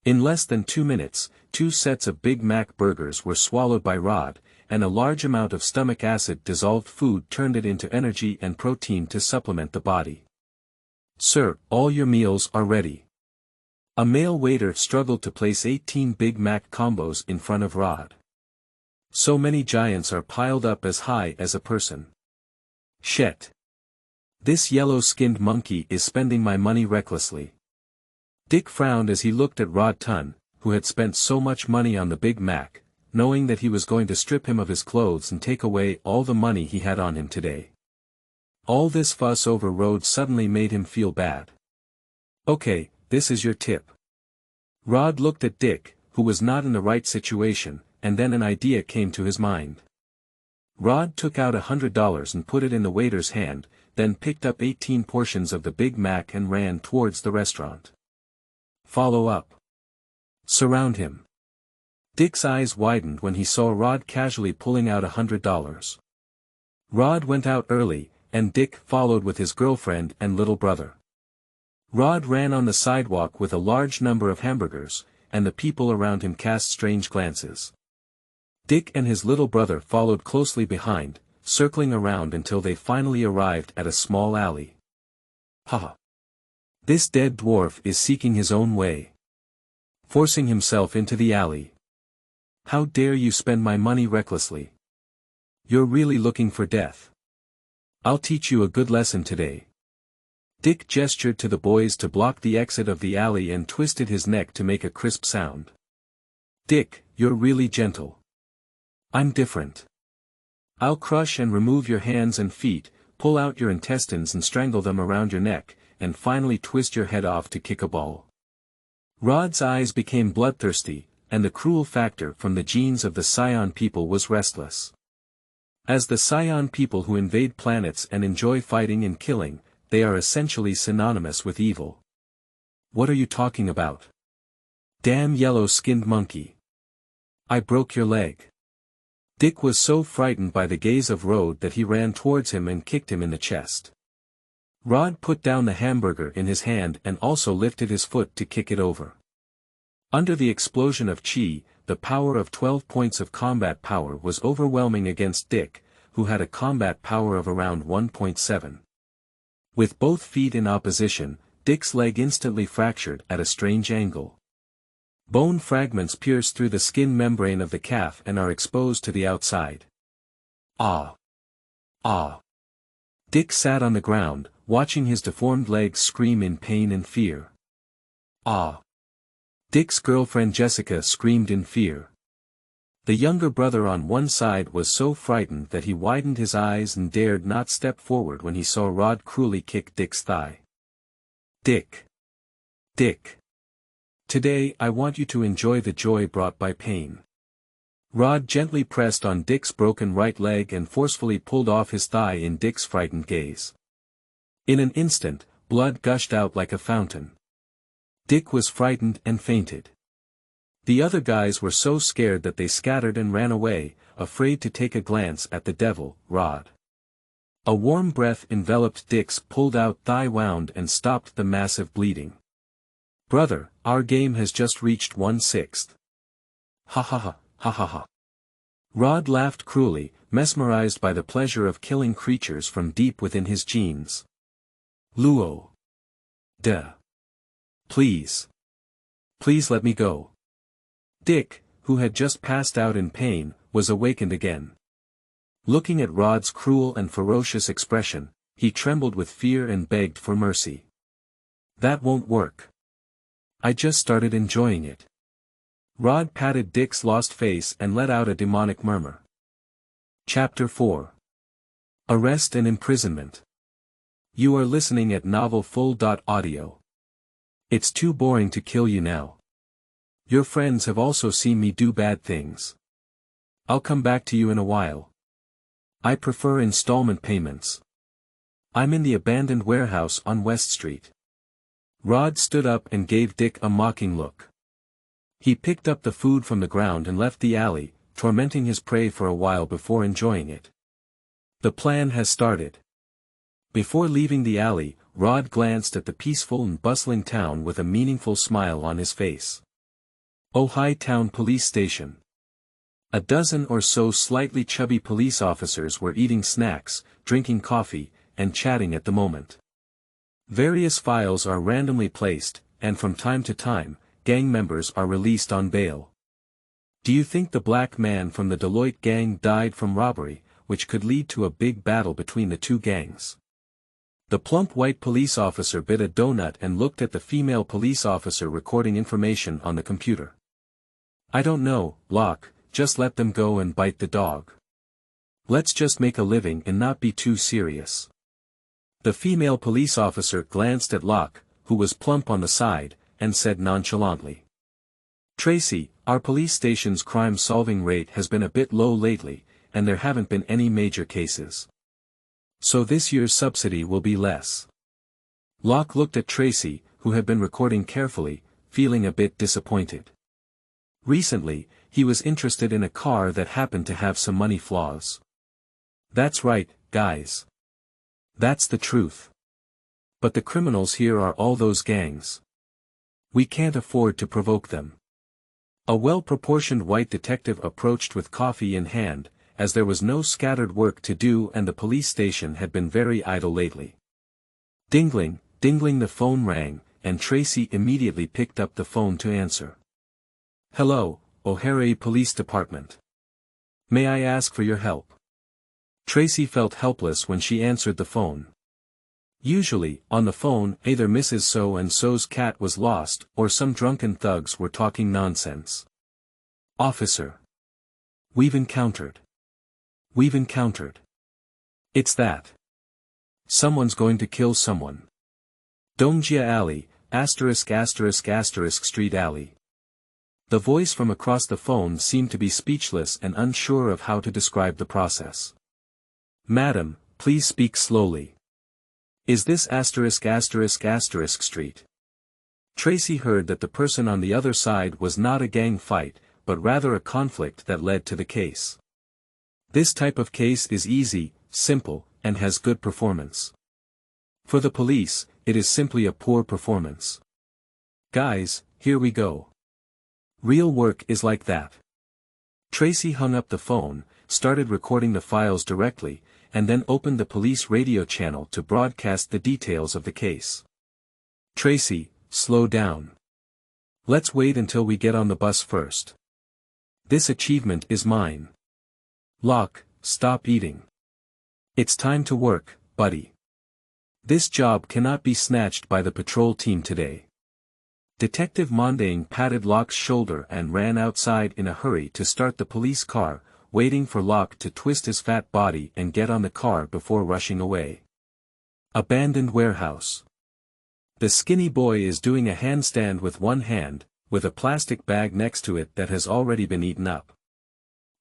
In less than 2 minutes, 2 sets of Big Mac burgers were swallowed by Rhode, and a large amount of stomach acid dissolved food turned it into energy and protein to supplement the body. "Sir, all your meals are ready." A male waiter struggled to place 18 Big Mac combos in front of Rhode. So many giants are piled up as high as a person. "Shit. This yellow-skinned monkey is spending my money recklessly." Dick frowned as he looked at Rhode, who had spent so much money on the Big Mac, knowing that he was going to strip him of his clothes and take away all the money he had on him today. All this fuss over Rhode suddenly made him feel bad. "Okay, this is your tip." Rhode looked at Dick, who was not in the right situation, and then an idea came to his mind. Rhode took out $100 and put it in the waiter's hand, then picked up 18 portions of the Big Mac and ran towards the restaurant. "Follow up. Surround him." Dick's eyes widened when he saw Rhode casually pulling out $100. Rhode went out early, and Dick followed with his girlfriend and little brother. Rhode ran on the sidewalk with a large number of hamburgers, and the people around him cast strange glances. Dick and his little brother followed closely behind, circling around until they finally arrived at a small alley. Haha! This dead dwarf is seeking his own way. Forcing himself into the alley. How dare you spend my money recklessly? You're really looking for death. I'll teach you a good lesson today. Dick gestured to the boys to block the exit of the alley and twisted his neck to make a crisp sound. Dick, you're really gentle. I'm different. I'll crush and remove your hands and feet, pull out your intestines and strangle them around your neck, and finally twist your head off to kick a ball. Rhode's eyes became bloodthirsty, and the cruel factor from the genes of the Saiyan people was restless. As the Saiyan people who invade planets and enjoy fighting and killing, they are essentially synonymous with evil. What are you talking about? Damn yellow-skinned monkey. I broke your leg. Dick was so frightened by the gaze of Rhode that he ran towards him and kicked him in the chest. Rhode put down the hamburger in his hand and also lifted his foot to kick it over. Under the explosion of chi, the power of 12 points of combat power was overwhelming against Dick, who had a combat power of around 1.7. With both feet in opposition, Dick's leg instantly fractured at a strange angle. Bone fragments pierce through the skin membrane of the calf and are exposed to the outside. Ah! Ah! Dick sat on the ground, watching his deformed legs scream in pain and fear. Ah! Dick's girlfriend Jessica screamed in fear. The younger brother on one side was so frightened that he widened his eyes and dared not step forward when he saw Rhode cruelly kick Dick's thigh. Dick! Dick! Today I want you to enjoy the joy brought by pain. Rhode gently pressed on Dick's broken right leg and forcefully pulled off his thigh in Dick's frightened gaze. In an instant, blood gushed out like a fountain. Dick was frightened and fainted. The other guys were so scared that they scattered and ran away, afraid to take a glance at the devil, Rhode. A warm breath enveloped Dick's pulled-out thigh wound and stopped the massive bleeding. Brother, our game has just reached 1/6. Ha ha ha, ha ha ha. Rhode laughed cruelly, mesmerized by the pleasure of killing creatures from deep within his genes. Luo. Duh. Please. Please let me go. Dick, who had just passed out in pain, was awakened again. Looking at Rhode's cruel and ferocious expression, he trembled with fear and begged for mercy. That won't work. I just started enjoying it. Rhode patted Dick's lost face and let out a demonic murmur. Chapter 4. Arrest and Imprisonment. You are listening at Novel Full.audio. It's too boring to kill you now. Your friends have also seen me do bad things. I'll come back to you in a while. I prefer installment payments. I'm in the abandoned warehouse on West Street. Rhode stood up and gave Dick a mocking look. He picked up the food from the ground and left the alley, tormenting his prey for a while before enjoying it. The plan has started. Before leaving the alley, Rhode glanced at the peaceful and bustling town with a meaningful smile on his face. Ojai Town Police Station. A dozen or so slightly chubby police officers were eating snacks, drinking coffee, and chatting at the moment. Various files are randomly placed, and from time to time, gang members are released on bail. Do you think the black man from the Deloitte gang died from robbery, which could lead to a big battle between the two gangs? The plump white police officer bit a donut and looked at the female police officer recording information on the computer. I don't know, Locke, just let them go and bite the dog. Let's just make a living and not be too serious. The female police officer glanced at Locke, who was plump on the side, and said nonchalantly. Tracy, our police station's crime-solving rate has been a bit low lately, and there haven't been any major cases. So this year's subsidy will be less. Locke looked at Tracy, who had been recording carefully, feeling a bit disappointed. Recently, he was interested in a car that happened to have some money flaws. That's right, guys. That's the truth. But the criminals here are all those gangs. We can't afford to provoke them. A well-proportioned white detective approached with coffee in hand, as there was no scattered work to do and the police station had been very idle lately. Dingling, dingling, the phone rang, and Tracy immediately picked up the phone to answer. Hello, O'Hare Police Department. May I ask for your help? Tracy felt helpless when she answered the phone. Usually, on the phone, either Mrs. So-and-so's cat was lost, or some drunken thugs were talking nonsense. Officer. We've encountered. It's that. Someone's going to kill someone. Dongjia Alley, ***** Street Alley. The voice from across the phone seemed to be speechless and unsure of how to describe the process. Madam, please speak slowly. Is this ***** Street? Tracy heard that the person on the other side was not a gang fight, but rather a conflict that led to the case. This type of case is easy, simple, and has good performance. For the police, it is simply a poor performance. Guys, here we go. Real work is like that. Tracy hung up the phone, started recording the files directly, and then opened the police radio channel to broadcast the details of the case. Tracy, slow down. Let's wait until we get on the bus first. This achievement is mine. Locke, stop eating. It's time to work, buddy. This job cannot be snatched by the patrol team today. Detective Mondang patted Locke's shoulder and ran outside in a hurry to start the police car, waiting for Locke to twist his fat body and get on the car before rushing away. Abandoned warehouse. The skinny boy is doing a handstand with one hand, with a plastic bag next to it that has already been eaten up.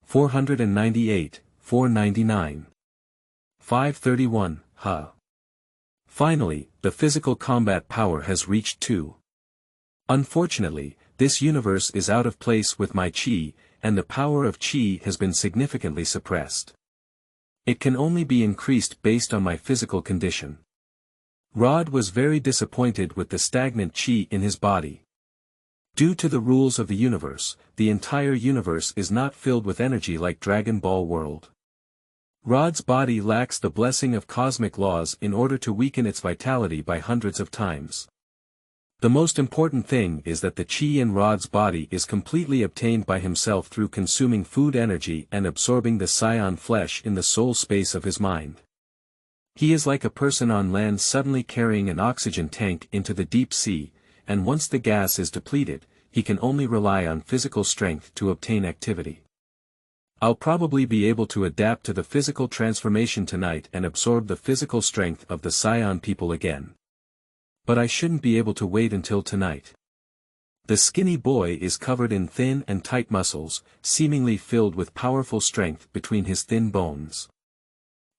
498, 499. 531, huh. Finally, the physical combat power has reached 2. Unfortunately, this universe is out of place with my chi, and the power of chi has been significantly suppressed. It can only be increased based on my physical condition. Rhode was very disappointed with the stagnant chi in his body. Due to the rules of the universe, the entire universe is not filled with energy like Dragon Ball World. Rhode's body lacks the blessing of cosmic laws in order to weaken its vitality by hundreds of times. The most important thing is that the chi in Rhode's body is completely obtained by himself through consuming food energy and absorbing the Saiyan flesh in the soul space of his mind. He is like a person on land suddenly carrying an oxygen tank into the deep sea, and once the gas is depleted, he can only rely on physical strength to obtain activity. I'll probably be able to adapt to the physical transformation tonight and absorb the physical strength of the Saiyan people again. But I shouldn't be able to wait until tonight. The skinny boy is covered in thin and tight muscles, seemingly filled with powerful strength between his thin bones.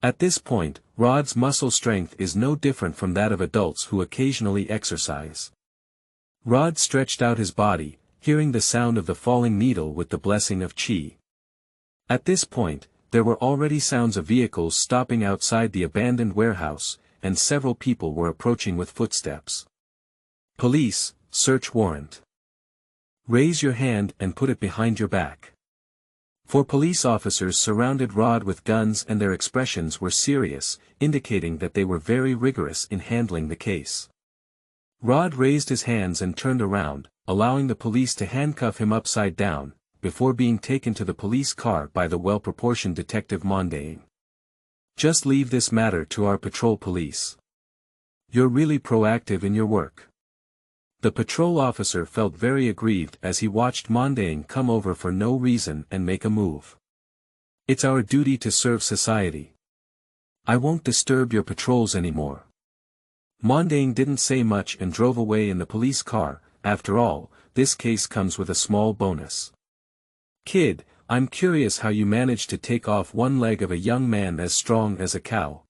At this point, Rhode's muscle strength is no different from that of adults who occasionally exercise. Rhode stretched out his body, hearing the sound of the falling needle with the blessing of chi. At this point, there were already sounds of vehicles stopping outside the abandoned warehouse, and several people were approaching with footsteps. Police, search warrant. Raise your hand and put it behind your back. 4 police officers surrounded Rhode with guns and their expressions were serious, indicating that they were very rigorous in handling the case. Rhode raised his hands and turned around, allowing the police to handcuff him upside down, before being taken to the police car by the well-proportioned Detective Mondang. Just leave this matter to our patrol police. You're really proactive in your work. The patrol officer felt very aggrieved as he watched Mondang come over for no reason and make a move. It's our duty to serve society. I won't disturb your patrols anymore. Mondang didn't say much and drove away in the police car. After all, this case comes with a small bonus. Kid, I'm curious how you managed to take off one leg of a young man as strong as a cow.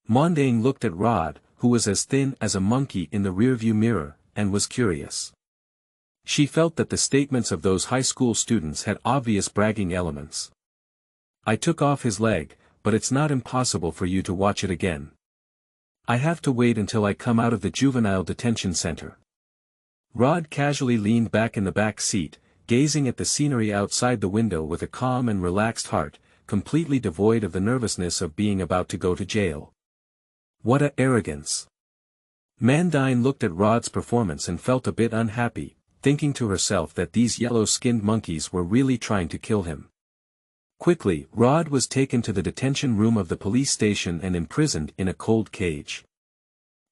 Mondang looked at Rhode, who was as thin as a monkey in the rearview mirror, and was curious. She felt that the statements of those high school students had obvious bragging elements. I took off his leg, but it's not impossible for you to watch it again. I have to wait until I come out of the juvenile detention center. Rhode casually leaned back in the back seat, gazing at the scenery outside the window with a calm and relaxed heart, completely devoid of the nervousness of being about to go to jail. What a arrogance! Mandine looked at Rhode's performance and felt a bit unhappy, thinking to herself that these yellow-skinned monkeys were really trying to kill him. Quickly, Rhode was taken to the detention room of the police station and imprisoned in a cold cage.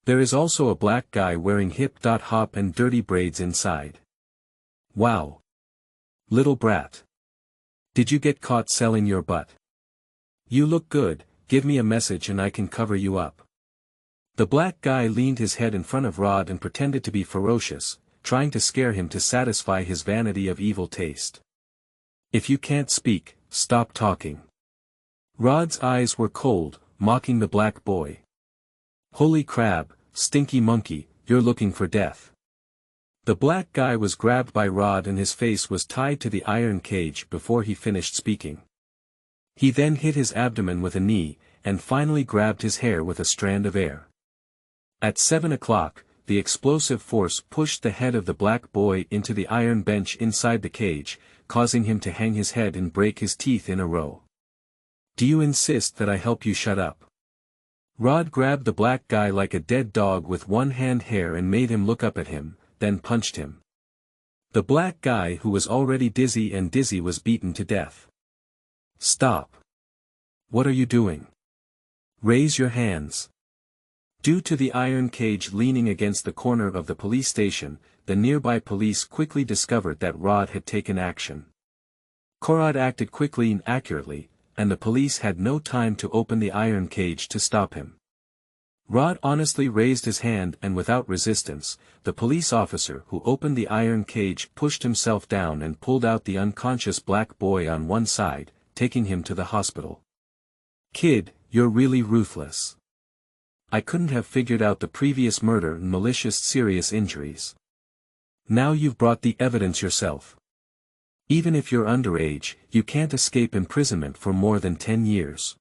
There is also a black guy wearing hip-hop and dirty braids inside. Wow! Little brat. Did you get caught selling your butt? You look good, give me a message and I can cover you up. The black guy leaned his head in front of Rhode and pretended to be ferocious, trying to scare him to satisfy his vanity of evil taste. If you can't speak, stop talking. Rhode's eyes were cold, mocking the black boy. Holy crab, stinky monkey, you're looking for death. The black guy was grabbed by Rhode and his face was tied to the iron cage before he finished speaking. He then hit his abdomen with a knee, and finally grabbed his hair with a strand of air. At 7 o'clock, the explosive force pushed the head of the black boy into the iron bench inside the cage, causing him to hang his head and break his teeth in a row. Do you insist that I help you shut up? Rhode grabbed the black guy like a dead dog with one hand hair and made him look up at him, then punched him. The black guy who was already dizzy was beaten to death. Stop. What are you doing? Raise your hands. Due to the iron cage leaning against the corner of the police station, the nearby police quickly discovered that Rhode had taken action. Rhode acted quickly and accurately, and the police had no time to open the iron cage to stop him. Rhode honestly raised his hand and without resistance, the police officer who opened the iron cage pushed himself down and pulled out the unconscious black boy on one side, taking him to the hospital. Kid, you're really ruthless. I couldn't have figured out the previous murder and malicious serious injuries. Now you've brought the evidence yourself. Even if you're underage, you can't escape imprisonment for more than 10 years.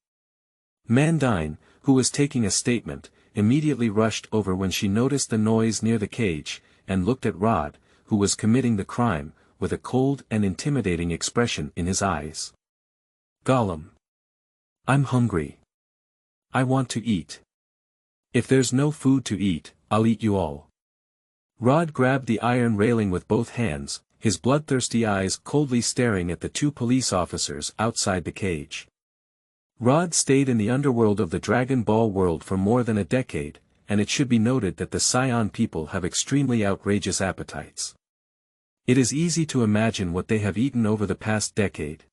Mandine, who was taking a statement, immediately rushed over when she noticed the noise near the cage, and looked at Rhode, who was committing the crime, with a cold and intimidating expression in his eyes. Gollum. I'm hungry. I want to eat. If there's no food to eat, I'll eat you all. Rhode grabbed the iron railing with both hands, his bloodthirsty eyes coldly staring at the two police officers outside the cage. Rhode stayed in the underworld of the Dragon Ball world for more than a decade, and it should be noted that the Saiyan people have extremely outrageous appetites. It is easy to imagine what they have eaten over the past decade.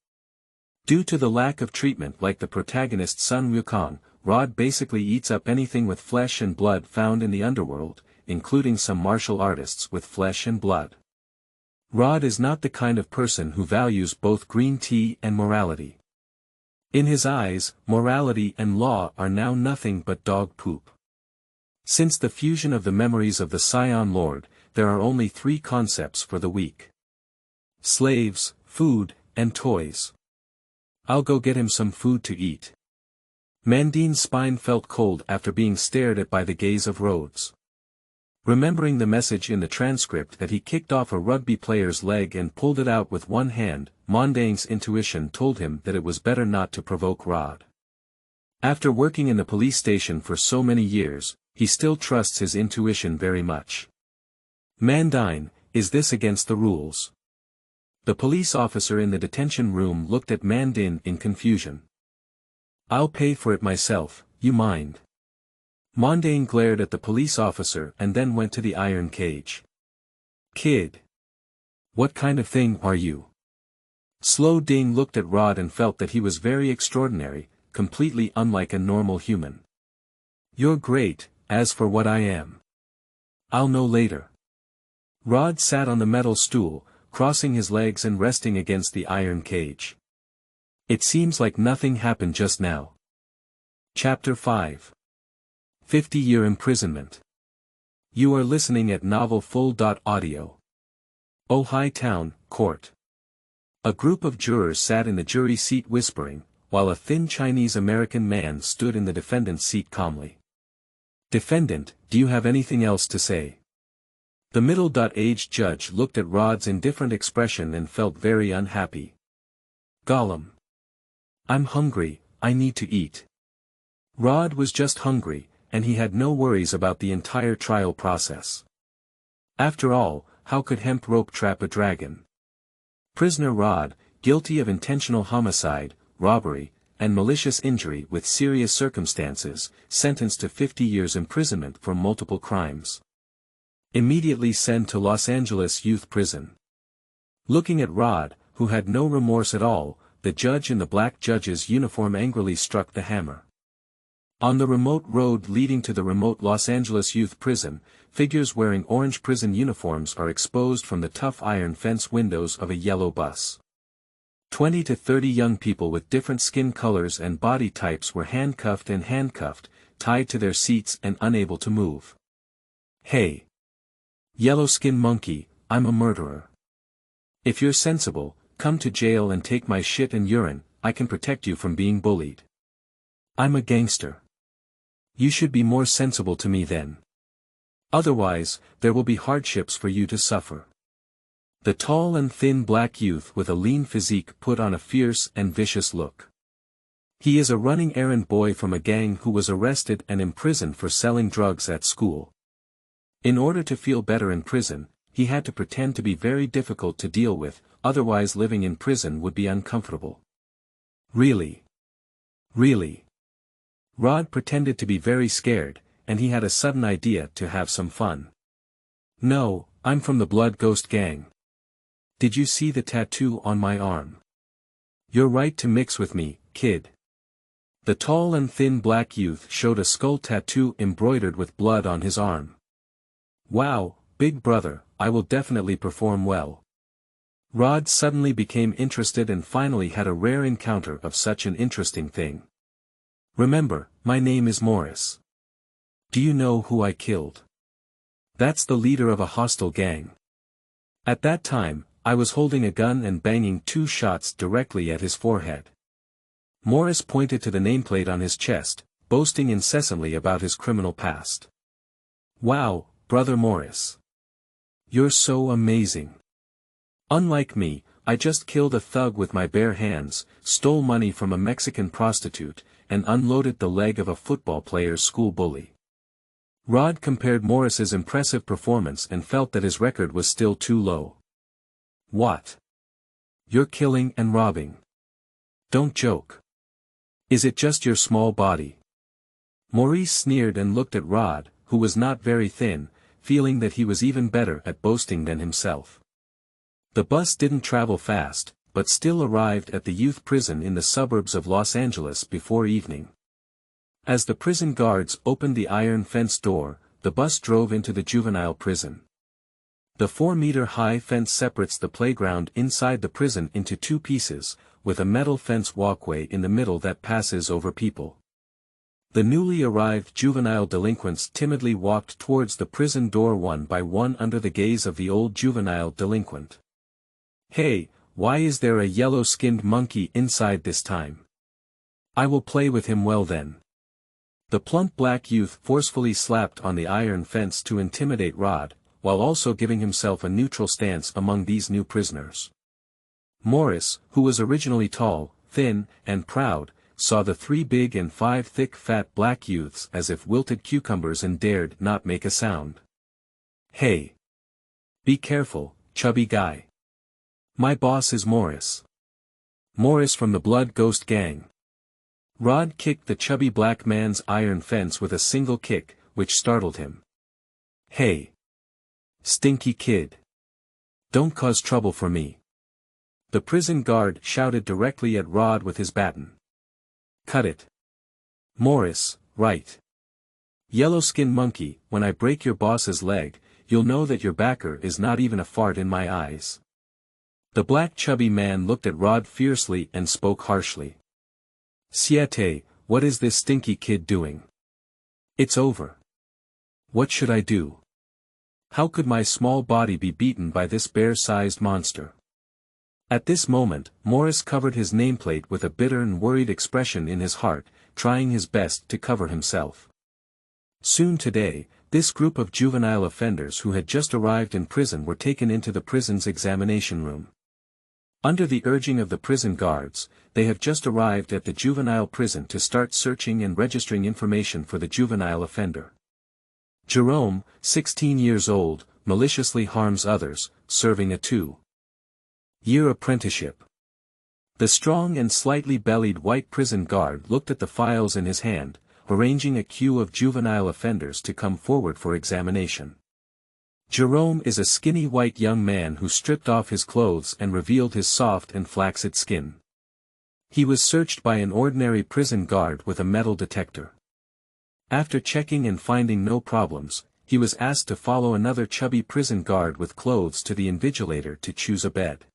Due to the lack of treatment like the protagonist's son Wukong, Rhode basically eats up anything with flesh and blood found in the underworld, including some martial artists with flesh and blood. Rhode is not the kind of person who values both green tea and morality. In his eyes, morality and law are now nothing but dog poop. Since the fusion of the memories of the Saiyan Lord, there are only 3 concepts for the weak: slaves, food, and toys. I'll go get him some food to eat. Mandine's spine felt cold after being stared at by the gaze of Rhodes. Remembering the message in the transcript that he kicked off a rugby player's leg and pulled it out with one hand, Mandine's intuition told him that it was better not to provoke Rhode. After working in the police station for so many years, he still trusts his intuition very much. Mandine, is this against the rules? The police officer in the detention room looked at Mandine in confusion. I'll pay for it myself, you mind? Mandine glared at the police officer and then went to the iron cage. Kid. What kind of thing are you? Slow Ding looked at Rhode and felt that he was very extraordinary, completely unlike a normal human. You're great, as for what I am. I'll know later. Rhode sat on the metal stool, crossing his legs and resting against the iron cage. It seems like nothing happened just now. Chapter 5. 50-year imprisonment. You are listening at novelfull.audio. Ojai Town, Court. A group of jurors sat in the jury seat whispering, while a thin Chinese-American man stood in the defendant's seat calmly. Defendant, do you have anything else to say? The middle-aged judge looked at Rhode's indifferent expression and felt very unhappy. Gollum. I'm hungry, I need to eat. Rhode was just hungry, and he had no worries about the entire trial process. After all, how could hemp rope trap a dragon? Prisoner Rhode, guilty of intentional homicide, robbery, and malicious injury with serious circumstances, sentenced to 50 years imprisonment for multiple crimes. Immediately sent to Los Angeles Youth Prison. Looking at Rhode, who had no remorse at all, the judge in the black judge's uniform angrily struck the hammer. On the remote road leading to the remote Los Angeles Youth Prison, figures wearing orange prison uniforms are exposed from the tough iron fence windows of a yellow bus. 20 to 30 young people with different skin colors and body types were handcuffed, tied to their seats and unable to move. Hey! Yellow-skin monkey, I'm a murderer. If you're sensible, come to jail and take my shit and urine, I can protect you from being bullied. I'm a gangster. You should be more sensible to me then. Otherwise, there will be hardships for you to suffer. The tall and thin black youth with a lean physique put on a fierce and vicious look. He is a running errand boy from a gang who was arrested and imprisoned for selling drugs at school. In order to feel better in prison, he had to pretend to be very difficult to deal with, otherwise living in prison would be uncomfortable. Really? Really? Rhode pretended to be very scared, and he had a sudden idea to have some fun. No, I'm from the Blood Ghost gang. Did you see the tattoo on my arm? You're right to mix with me, kid. The tall and thin black youth showed a skull tattoo embroidered with blood on his arm. Wow, big brother, I will definitely perform well. Rhode suddenly became interested and finally had a rare encounter of such an interesting thing. Remember, my name is Morris. Do you know who I killed? That's the leader of a hostile gang. At that time, I was holding a gun and banging 2 shots directly at his forehead. Morris pointed to the nameplate on his chest, boasting incessantly about his criminal past. Wow, Brother Morris. You're so amazing. Unlike me, I just killed a thug with my bare hands, stole money from a Mexican prostitute, and unloaded the leg of a football player's school bully. Rhode compared Morris's impressive performance and felt that his record was still too low. What? You're killing and robbing. Don't joke. Is it just your small body? Maurice sneered and looked at Rhode, who was not very thin, feeling that he was even better at boasting than himself. The bus didn't travel fast, but still arrived at the youth prison in the suburbs of Los Angeles before evening. As the prison guards opened the iron fence door, the bus drove into the juvenile prison. The 4-meter-high fence separates the playground inside the prison into 2 pieces, with a metal fence walkway in the middle that passes over people. The newly arrived juvenile delinquents timidly walked towards the prison door one by one under the gaze of the old juvenile delinquent. Hey, why is there a yellow-skinned monkey inside this time? I will play with him well then. The plump black youth forcefully slapped on the iron fence to intimidate Rhode, while also giving himself a neutral stance among these new prisoners. Morris, who was originally tall, thin, and proud, saw the 3 big and 5 thick fat black youths as if wilted cucumbers and dared not make a sound. Hey! Be careful, chubby guy. My boss is Morris. Morris from the Blood Ghost gang. Rhode kicked the chubby black man's iron fence with a single kick, which startled him. Hey! Stinky kid. Don't cause trouble for me. The prison guard shouted directly at Rhode with his baton. Cut it. Morris, right. Yellow-skin monkey, when I break your boss's leg, you'll know that your backer is not even a fart in my eyes. The black chubby man looked at Rhode fiercely and spoke harshly. Siete, what is this stinky kid doing? It's over. What should I do? How could my small body be beaten by this bear-sized monster? At this moment, Morris covered his nameplate with a bitter and worried expression in his heart, trying his best to cover himself. Soon today, This group of juvenile offenders who had just arrived in prison were taken into the prison's examination room. Under the urging of the prison guards, they have just arrived at the juvenile prison to start searching and registering information for the juvenile offender. Jerome, 16 years old, maliciously harms others, serving a 2-year apprenticeship. The strong and slightly bellied white prison guard looked at the files in his hand, arranging a queue of juvenile offenders to come forward for examination. Jerome is a skinny white young man who stripped off his clothes and revealed his soft and flaccid skin. He was searched by an ordinary prison guard with a metal detector. After checking and finding no problems, he was asked to follow another chubby prison guard with clothes to the invigilator to choose a bed.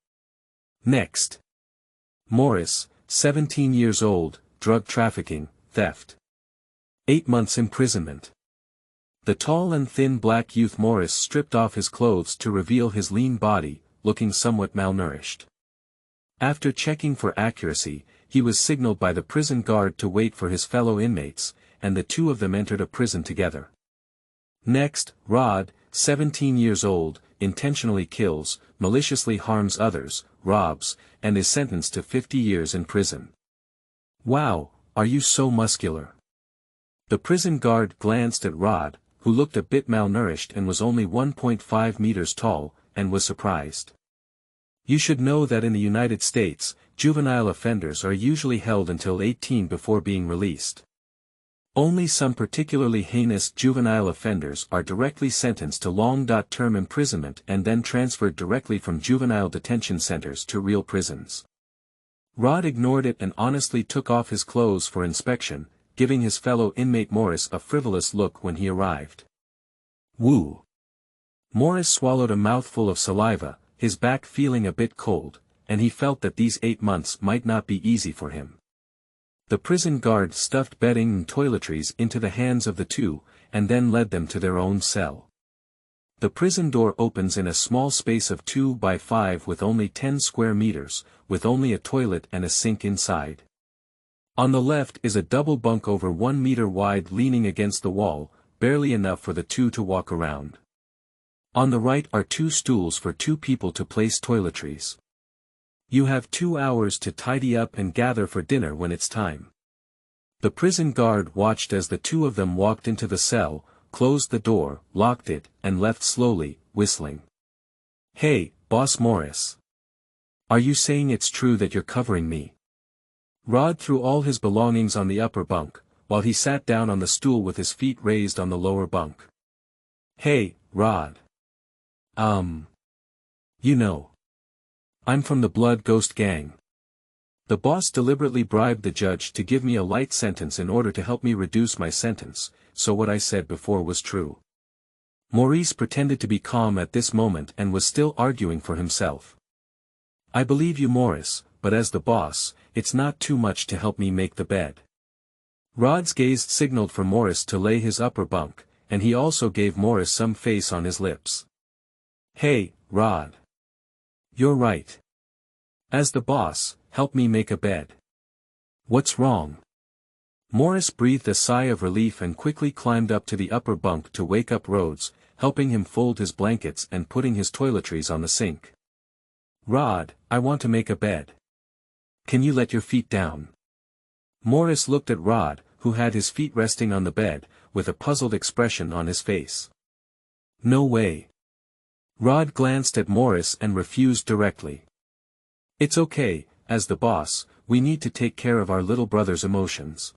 Next. Morris, 17 years old, drug trafficking, theft. 8 months imprisonment. The tall and thin black youth Morris stripped off his clothes to reveal his lean body, looking somewhat malnourished. After checking for accuracy, he was signaled by the prison guard to wait for his fellow inmates, and the two of them entered a prison together. Next, Rhode, 17 years old, intentionally kills, maliciously harms others, robs, and is sentenced to 50 years in prison. Wow, are you so muscular? The prison guard glanced at Rhode, who looked a bit malnourished and was only 1.5 meters tall, and was surprised. You should know that in the United States, juvenile offenders are usually held until 18 before being released. Only some particularly heinous juvenile offenders are directly sentenced to long-term imprisonment and then transferred directly from juvenile detention centers to real prisons. Rhode ignored it and honestly took off his clothes for inspection, giving his fellow inmate Morris a frivolous look when he arrived. Woo! Morris swallowed a mouthful of saliva, his back feeling a bit cold, and he felt that these 8 months might not be easy for him. The prison guard stuffed bedding and toiletries into the hands of the two, and then led them to their own cell. The prison door opens in a small space of 2 by 5 with only 10 square meters, with only a toilet and a sink inside. On the left is a double bunk over 1 meter wide leaning against the wall, barely enough for the two to walk around. On the right are 2 stools for 2 people to place toiletries. You have 2 hours to tidy up and gather for dinner when it's time. The prison guard watched as the two of them walked into the cell, closed the door, locked it, and left slowly, whistling. Hey, Boss Morris. Are you saying it's true that you're covering me? Rhode threw all his belongings on the upper bunk, while he sat down on the stool with his feet raised on the lower bunk. Hey, Rhode. You know. I'm from the Blood Ghost Gang. The boss deliberately bribed the judge to give me a light sentence in order to help me reduce my sentence, so what I said before was true. Maurice pretended to be calm at this moment and was still arguing for himself. I believe you, Morris, but as the boss, it's not too much to help me make the bed. Rhode's gaze signaled for Morris to lay his upper bunk, and he also gave Morris some face on his lips. Hey, Rhode. You're right. As the boss, help me make a bed. What's wrong? Morris breathed a sigh of relief and quickly climbed up to the upper bunk to wake up Rhodes, helping him fold his blankets and putting his toiletries on the sink. Rhode, I want to make a bed. Can you let your feet down? Morris looked at Rhode, who had his feet resting on the bed, with a puzzled expression on his face. No way. Rhode glanced at Morris and refused directly. It's okay, as the boss, we need to take care of our little brother's emotions.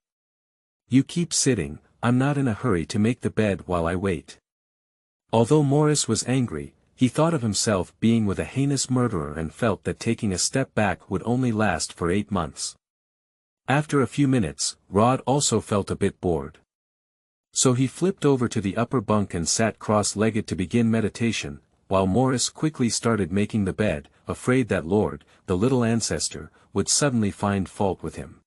You keep sitting, I'm not in a hurry to make the bed while I wait. Although Morris was angry, he thought of himself being with a heinous murderer and felt that taking a step back would only last for 8 months. After a few minutes, Rhode also felt a bit bored. So he flipped over to the upper bunk and sat cross-legged to begin meditation, while Morris quickly started making the bed, afraid that Lord, the little ancestor, would suddenly find fault with him.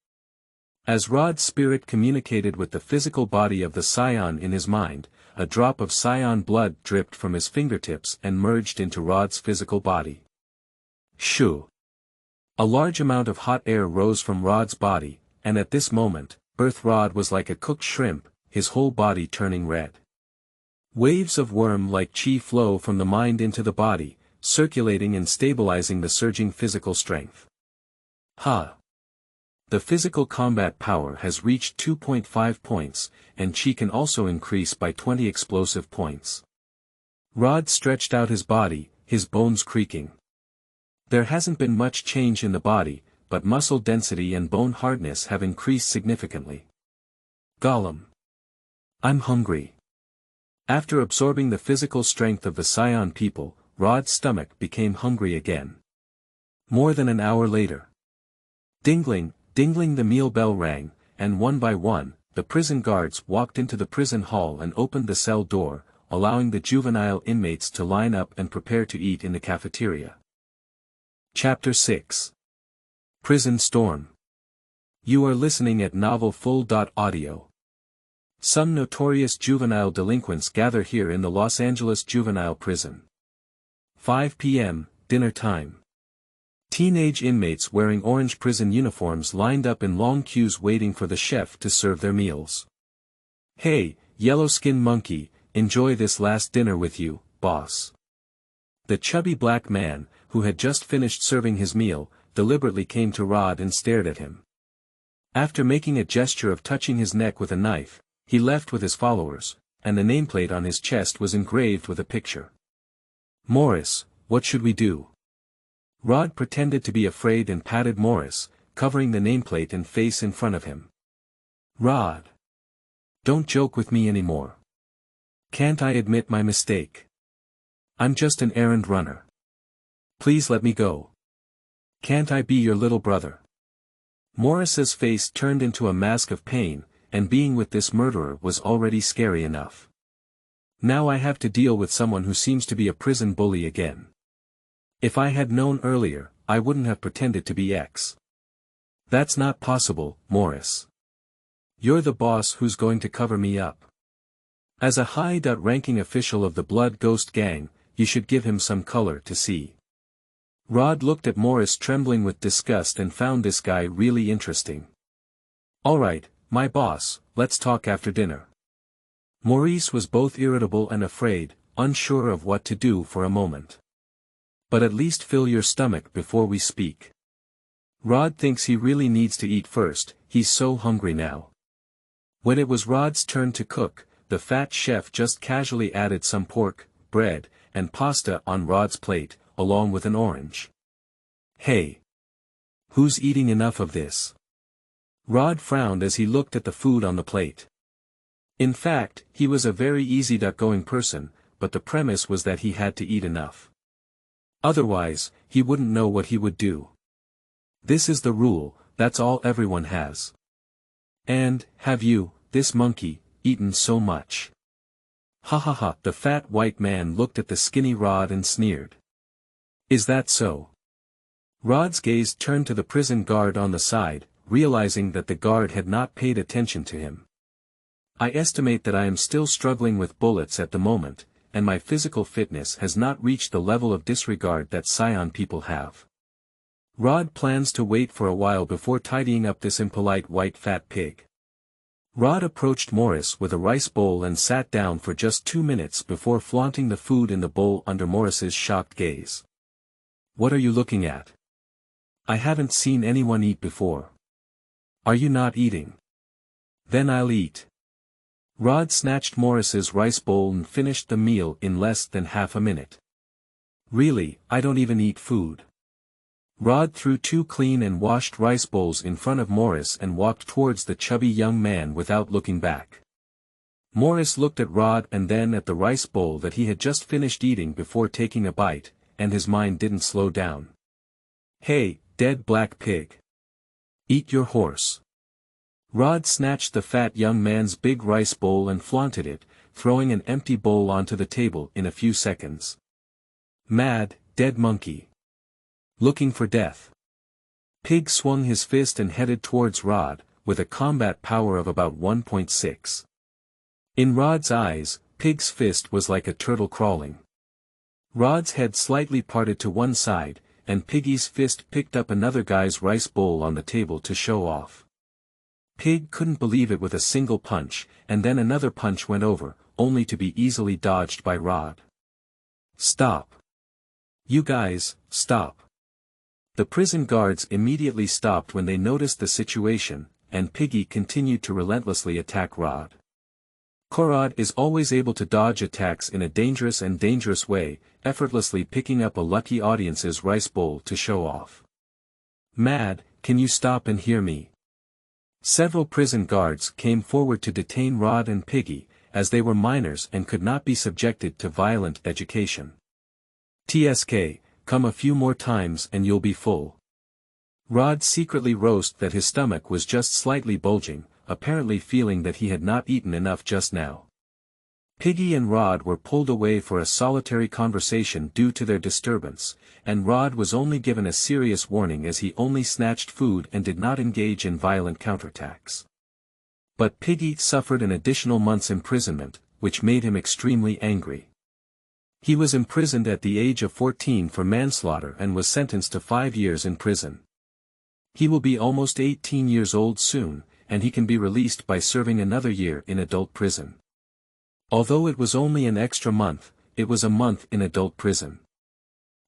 As Rhode's spirit communicated with the physical body of the Saiyan in his mind, a drop of Saiyan blood dripped from his fingertips and merged into Rhode's physical body. Shoo! A large amount of hot air rose from Rhode's body, and at this moment, Rhode was like a cooked shrimp, his whole body turning red. Waves of worm-like chi flow from the mind into the body, circulating and stabilizing the surging physical strength. Ha! The physical combat power has reached 2.5 points, and chi can also increase by 20 explosive points. Rhode stretched out his body, his bones creaking. There hasn't been much change in the body, but muscle density and bone hardness have increased significantly. Gollum. I'm hungry. After absorbing the physical strength of the Saiyan people, Rhode's stomach became hungry again. More than an hour later. Dingling, dingling the meal bell rang, and one by one, the prison guards walked into the prison hall and opened the cell door, allowing the juvenile inmates to line up and prepare to eat in the cafeteria. Chapter 6. Prison Storm. You are listening at novelfull.audio. Some notorious juvenile delinquents gather here in the Los Angeles juvenile prison. 5 p.m., dinner time. Teenage inmates wearing orange prison uniforms lined up in long queues waiting for the chef to serve their meals. Hey, yellow-skinned monkey, enjoy this last dinner with you, boss. The chubby black man, who had just finished serving his meal, deliberately came to Rhode and stared at him. After making a gesture of touching his neck with a knife, he left with his followers, and the nameplate on his chest was engraved with a picture. Morris, what should we do? Rhode pretended to be afraid and patted Morris, covering the nameplate and face in front of him. Rhode. Don't joke with me anymore. Can't I admit my mistake? I'm just an errand runner. Please let me go. Can't I be your little brother? Morris's face turned into a mask of pain, and being with this murderer was already scary enough. Now I have to deal with someone who seems to be a prison bully again. If I had known earlier, I wouldn't have pretended to be X. That's not possible, Morris. You're the boss who's going to cover me up. As a high-ranking official of the Blood Ghost Gang, you should give him some color to see. Rhode looked at Morris trembling with disgust and found this guy really interesting. Alright, my boss, let's talk after dinner. Maurice was both irritable and afraid, unsure of what to do for a moment. But at least fill your stomach before we speak. Rhode thinks he really needs to eat first, he's so hungry now. When it was Rhode's turn to cook, the fat chef just casually added some pork, bread, and pasta on Rhode's plate, along with an orange. Hey! Who's eating enough of this? Rhode frowned as he looked at the food on the plate. In fact, he was a very easy-going person, but the premise was that he had to eat enough. Otherwise, he wouldn't know what he would do. This is the rule, that's all everyone has. And, have you, this monkey, eaten so much? Ha ha ha, the fat white man looked at the skinny Rhode and sneered. Is that so? Rhode's gaze turned to the prison guard on the side, realizing that the guard had not paid attention to him. I estimate that I am still struggling with bullets at the moment, and my physical fitness has not reached the level of disregard that Saiyan people have. Rhode plans to wait for a while before tidying up this impolite white fat pig. Rhode approached Morris with a rice bowl and sat down for just 2 minutes before flaunting the food in the bowl under Morris's shocked gaze. What are you looking at? I haven't seen anyone eat before. Are you not eating? Then I'll eat. Rhode snatched Morris's rice bowl and finished the meal in less than half a minute. Really, I don't even eat food. Rhode threw 2 clean and washed rice bowls in front of Morris and walked towards the chubby young man without looking back. Morris looked at Rhode and then at the rice bowl that he had just finished eating before taking a bite, and his mind didn't slow down. Hey, dead black pig. Eat your horse. Rhode snatched the fat young man's big rice bowl and flaunted it, throwing an empty bowl onto the table in a few seconds. Mad, dead monkey. Looking for death. Pig swung his fist and headed towards Rhode, with a combat power of about 1.6. In Rhode's eyes, Pig's fist was like a turtle crawling. Rhode's head slightly parted to one side, and Piggy's fist picked up another guy's rice bowl on the table to show off. Pig couldn't believe it with a single punch, and then another punch went over, only to be easily dodged by Rhode. "Stop. You guys, stop." The prison guards immediately stopped when they noticed the situation, and Piggy continued to relentlessly attack Rhode. Rhode is always able to dodge attacks in a dangerous way, effortlessly picking up a lucky audience's rice bowl to show off. "Mad, can you stop and hear me?" Several prison guards came forward to detain Rhode and Piggy, as they were minors and could not be subjected to violent education. "TSK, come a few more times and you'll be full." Rhode secretly roasted that his stomach was just slightly bulging, apparently feeling that he had not eaten enough just now. Piggy and Rhode were pulled away for a solitary conversation due to their disturbance, and Rhode was only given a serious warning as he only snatched food and did not engage in violent counterattacks. But Piggy suffered an additional month's imprisonment, which made him extremely angry. He was imprisoned at the age of 14 for manslaughter and was sentenced to 5 years in prison. He will be almost 18 years old soon, and he can be released by serving another year in adult prison. Although it was only an extra month, it was a month in adult prison.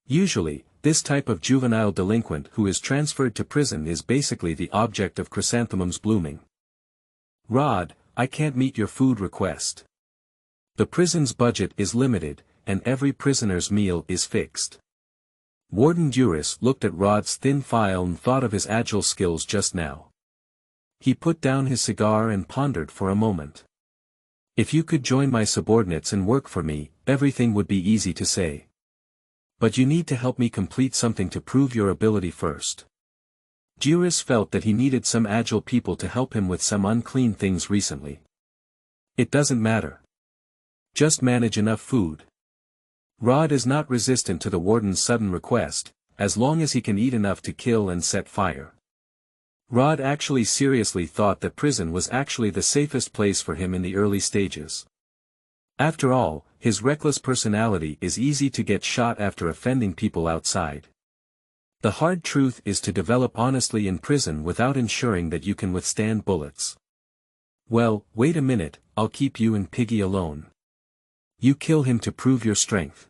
Usually, this type of juvenile delinquent who is transferred to prison is basically the object of chrysanthemums blooming. "Rhode, I can't meet your food request. The prison's budget is limited, and every prisoner's meal is fixed." Warden Duras looked at Rhode's thin file and thought of his agile skills just now. He put down his cigar and pondered for a moment. "If you could join my subordinates and work for me, everything would be easy to say. But you need to help me complete something to prove your ability first." Duras felt that he needed some agile people to help him with some unclean things recently. "It doesn't matter. Just manage enough food." Rhode is not resistant to the warden's sudden request, as long as he can eat enough to kill and set fire. Rhode actually seriously thought that prison was actually the safest place for him in the early stages. After all, his reckless personality is easy to get shot after offending people outside. The hard truth is to develop honestly in prison without ensuring that you can withstand bullets. "Well, wait a minute, I'll keep you and Piggy alone. You kill him to prove your strength."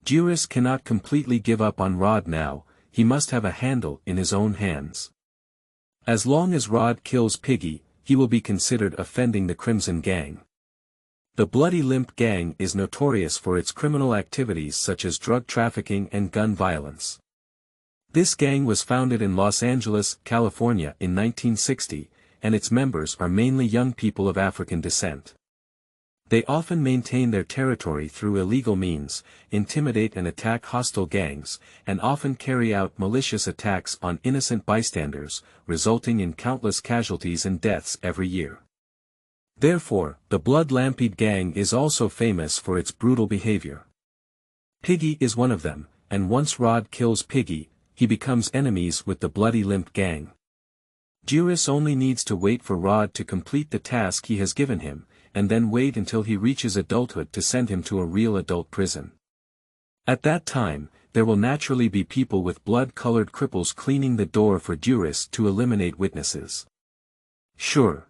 Duras cannot completely give up on Rhode now, he must have a handle in his own hands. As long as Rhode kills Piggy, he will be considered offending the Crimson Gang. The Bloody Limp Gang is notorious for its criminal activities such as drug trafficking and gun violence. This gang was founded in Los Angeles, California in 1960, and its members are mainly young people of African descent. They often maintain their territory through illegal means, intimidate and attack hostile gangs, and often carry out malicious attacks on innocent bystanders, resulting in countless casualties and deaths every year. Therefore, the Blood Lampede Gang is also famous for its brutal behavior. Piggy is one of them, and once Rhode kills Piggy, he becomes enemies with the Bloody Limp Gang. Duras only needs to wait for Rhode to complete the task he has given him, and then wait until he reaches adulthood to send him to a real adult prison. At that time, there will naturally be people with blood-colored cripples cleaning the door for Duras to eliminate witnesses. Sure.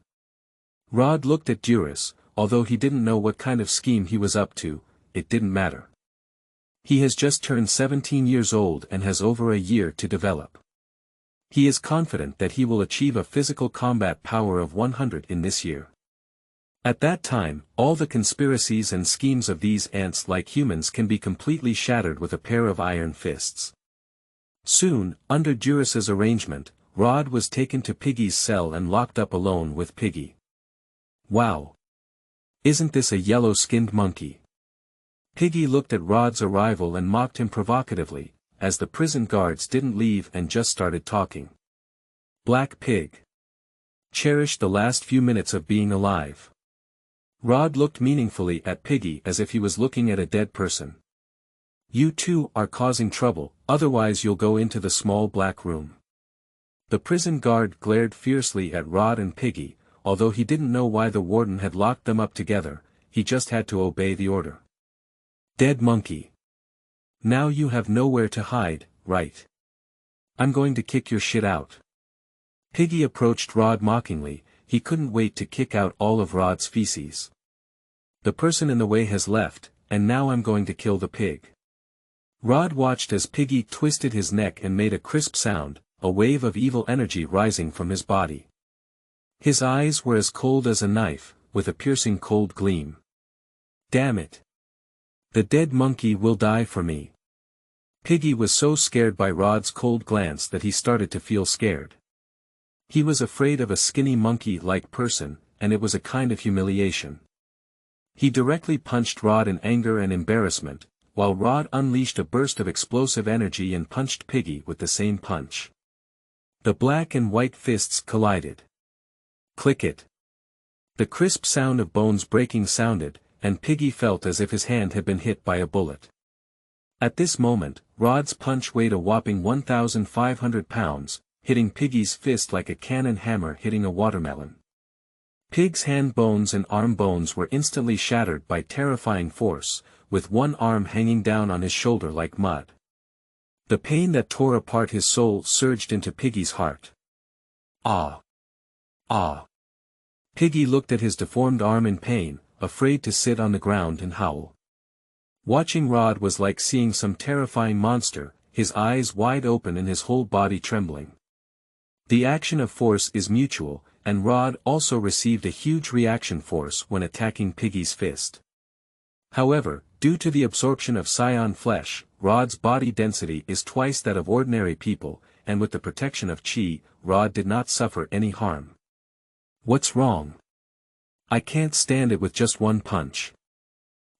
Rhode looked at Duras, although he didn't know what kind of scheme he was up to, it didn't matter. He has just turned 17 years old and has over a year to develop. He is confident that he will achieve a physical combat power of 100 in this year. At that time, all the conspiracies and schemes of these ants-like humans can be completely shattered with a pair of iron fists. Soon, under Duras's arrangement, Rhode was taken to Piggy's cell and locked up alone with Piggy. Wow! Isn't this a yellow-skinned monkey? Piggy looked at Rhode's arrival and mocked him provocatively, as the prison guards didn't leave and just started talking. Black pig. Cherished the last few minutes of being alive. Rhode looked meaningfully at Piggy as if he was looking at a dead person. You two are causing trouble, otherwise you'll go into the small black room. The prison guard glared fiercely at Rhode and Piggy, although he didn't know why the warden had locked them up together, he just had to obey the order. Dead monkey. Now you have nowhere to hide, right? I'm going to kick your shit out. Piggy approached Rhode mockingly, he couldn't wait to kick out all of Rhode's feces. the person in the way has left, and now I'm going to kill the pig. Rhode watched as Piggy twisted his neck and made a crisp sound, a wave of evil energy rising from his body. His eyes were as cold as a knife, with a piercing cold gleam. Damn it! The dead monkey will die for me. Piggy was so scared by Rhode's cold glance that he started to feel scared. He was afraid of a skinny monkey-like person, and it was a kind of humiliation. He directly punched Rhode in anger and embarrassment, while Rhode unleashed a burst of explosive energy and punched Piggy with the same punch. The black and white fists collided. Click it. The crisp sound of bones breaking sounded, and Piggy felt as if his hand had been hit by a bullet. At this moment, Rhode's punch weighed a whopping 1,500 pounds, hitting Piggy's fist like a cannon hammer hitting a watermelon. Pig's hand bones and arm bones were instantly shattered by terrifying force, with one arm hanging down on his shoulder like mud. The pain that tore apart his soul surged into Piggy's heart. Ah! Ah! Piggy looked at his deformed arm in pain, afraid to sit on the ground and howl. Watching Rhode was like seeing some terrifying monster, his eyes wide open and his whole body trembling. The action of force is mutual, and Rhode also received a huge reaction force when attacking Piggy's fist. However, due to the absorption of Saiyan flesh, Rhode's body density is twice that of ordinary people, and with the protection of Chi, Rhode did not suffer any harm. What's wrong? I can't stand it with just one punch.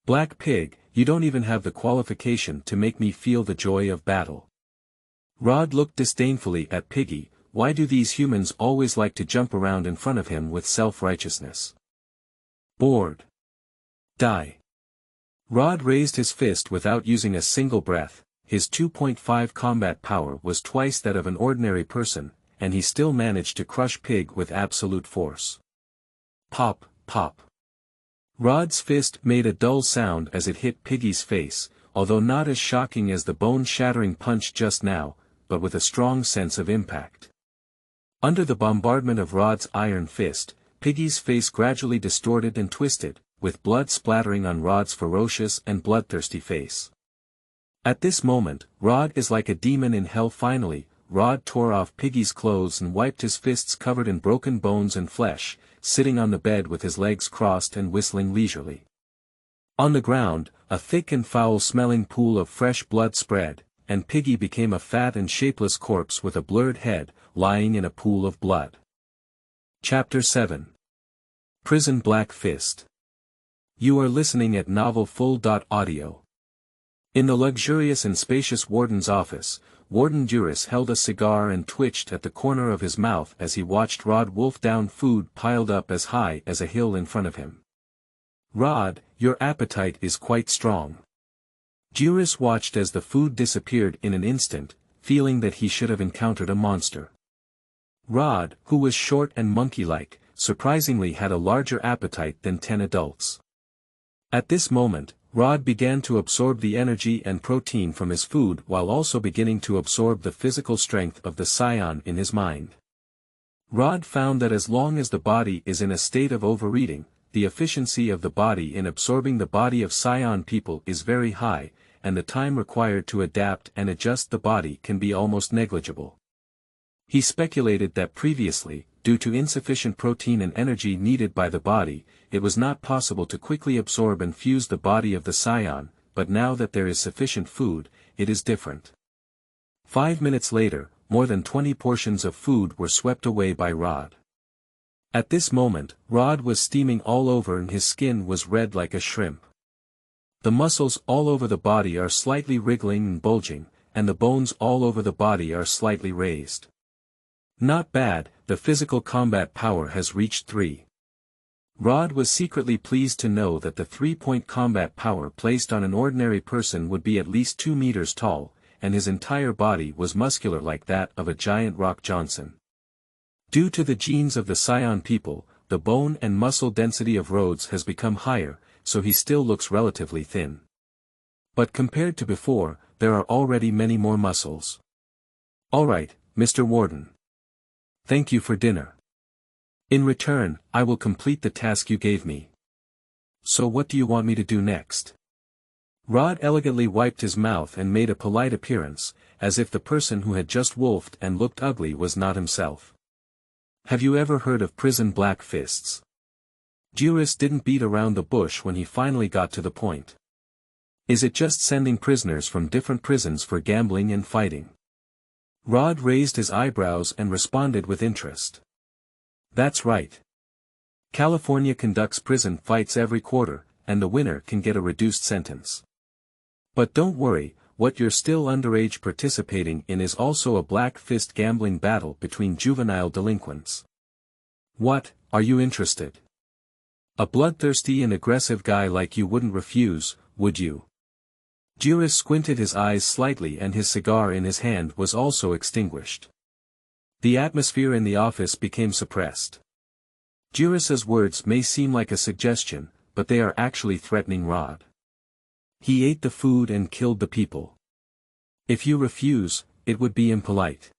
Black Pig, you don't even have the qualification to make me feel the joy of battle. Rhode looked disdainfully at Piggy. Why do these humans always like to jump around in front of him with self-righteousness? Bored. Die. Rhode raised his fist without using a single breath. His 2.5 combat power was twice that of an ordinary person, and he still managed to crush Pig with absolute force. Pop, pop. Rhode's fist made a dull sound as it hit Piggy's face, although not as shocking as the bone-shattering punch just now, but with a strong sense of impact. Under the bombardment of Rhode's iron fist, Piggy's face gradually distorted and twisted, with blood splattering on Rhode's ferocious and bloodthirsty face. At this moment, Rhode is like a demon in hell. Finally, Rhode tore off Piggy's clothes and wiped his fists covered in broken bones and flesh, sitting on the bed with his legs crossed and whistling leisurely. On the ground, a thick and foul-smelling pool of fresh blood spread, and Piggy became a fat and shapeless corpse with a blurred head, lying in a pool of blood. Chapter 7. Prison Black Fist. You are listening at novelfull.audio. In the luxurious and spacious warden's office, Warden Duras held a cigar and twitched at the corner of his mouth as he watched Rhode wolf down food piled up as high as a hill in front of him. Rhode, your appetite is quite strong. Duras watched as the food disappeared in an instant, feeling that he should have encountered a monster. Rhode, who was short and monkey-like, surprisingly had a larger appetite than 10 adults. At this moment, Rhode began to absorb the energy and protein from his food while also beginning to absorb the physical strength of the Saiyan in his mind. Rhode found that as long as the body is in a state of overeating, the efficiency of the body in absorbing the body of Saiyan people is very high, and the time required to adapt and adjust the body can be almost negligible. He speculated that previously, due to insufficient protein and energy needed by the body, it was not possible to quickly absorb and fuse the body of the Saiyan, but now that there is sufficient food, it is different. 5 minutes later, more than 20 portions of food were swept away by Rhode. At this moment, Rhode was steaming all over and his skin was red like a shrimp. The muscles all over the body are slightly wriggling and bulging, and the bones all over the body are slightly raised. Not bad, the physical combat power has reached 3. Rhode was secretly pleased to know that the 3-point combat power placed on an ordinary person would be at least 2 meters tall, and his entire body was muscular like that of a giant Rock Johnson. Due to the genes of the Saiyan people, the bone and muscle density of Rhode's has become higher, so he still looks relatively thin. But compared to before, there are already many more muscles. Alright, Mr. Warden. Thank you for dinner. In return, I will complete the task you gave me. so what do you want me to do next? Rhode elegantly wiped his mouth and made a polite appearance, as if the person who had just wolfed and looked ugly was not himself. Have you ever heard of prison black fists? Juris didn't beat around the bush when he finally got to the point. Is it just sending prisoners from different prisons for gambling and fighting? Rhode raised his eyebrows and responded with interest. That's right. California conducts prison fights every quarter, and the winner can get a reduced sentence. But don't worry, what you're still underage participating in is also a black fist gambling battle between juvenile delinquents. What, are you interested? A bloodthirsty and aggressive guy like you wouldn't refuse, would you? Juris squinted his eyes slightly and his cigar in his hand was also extinguished. The atmosphere in the office became suppressed. Juris's words may seem like a suggestion, but they are actually threatening Rhode. He ate the food and killed the people. If you refuse, it would be impolite.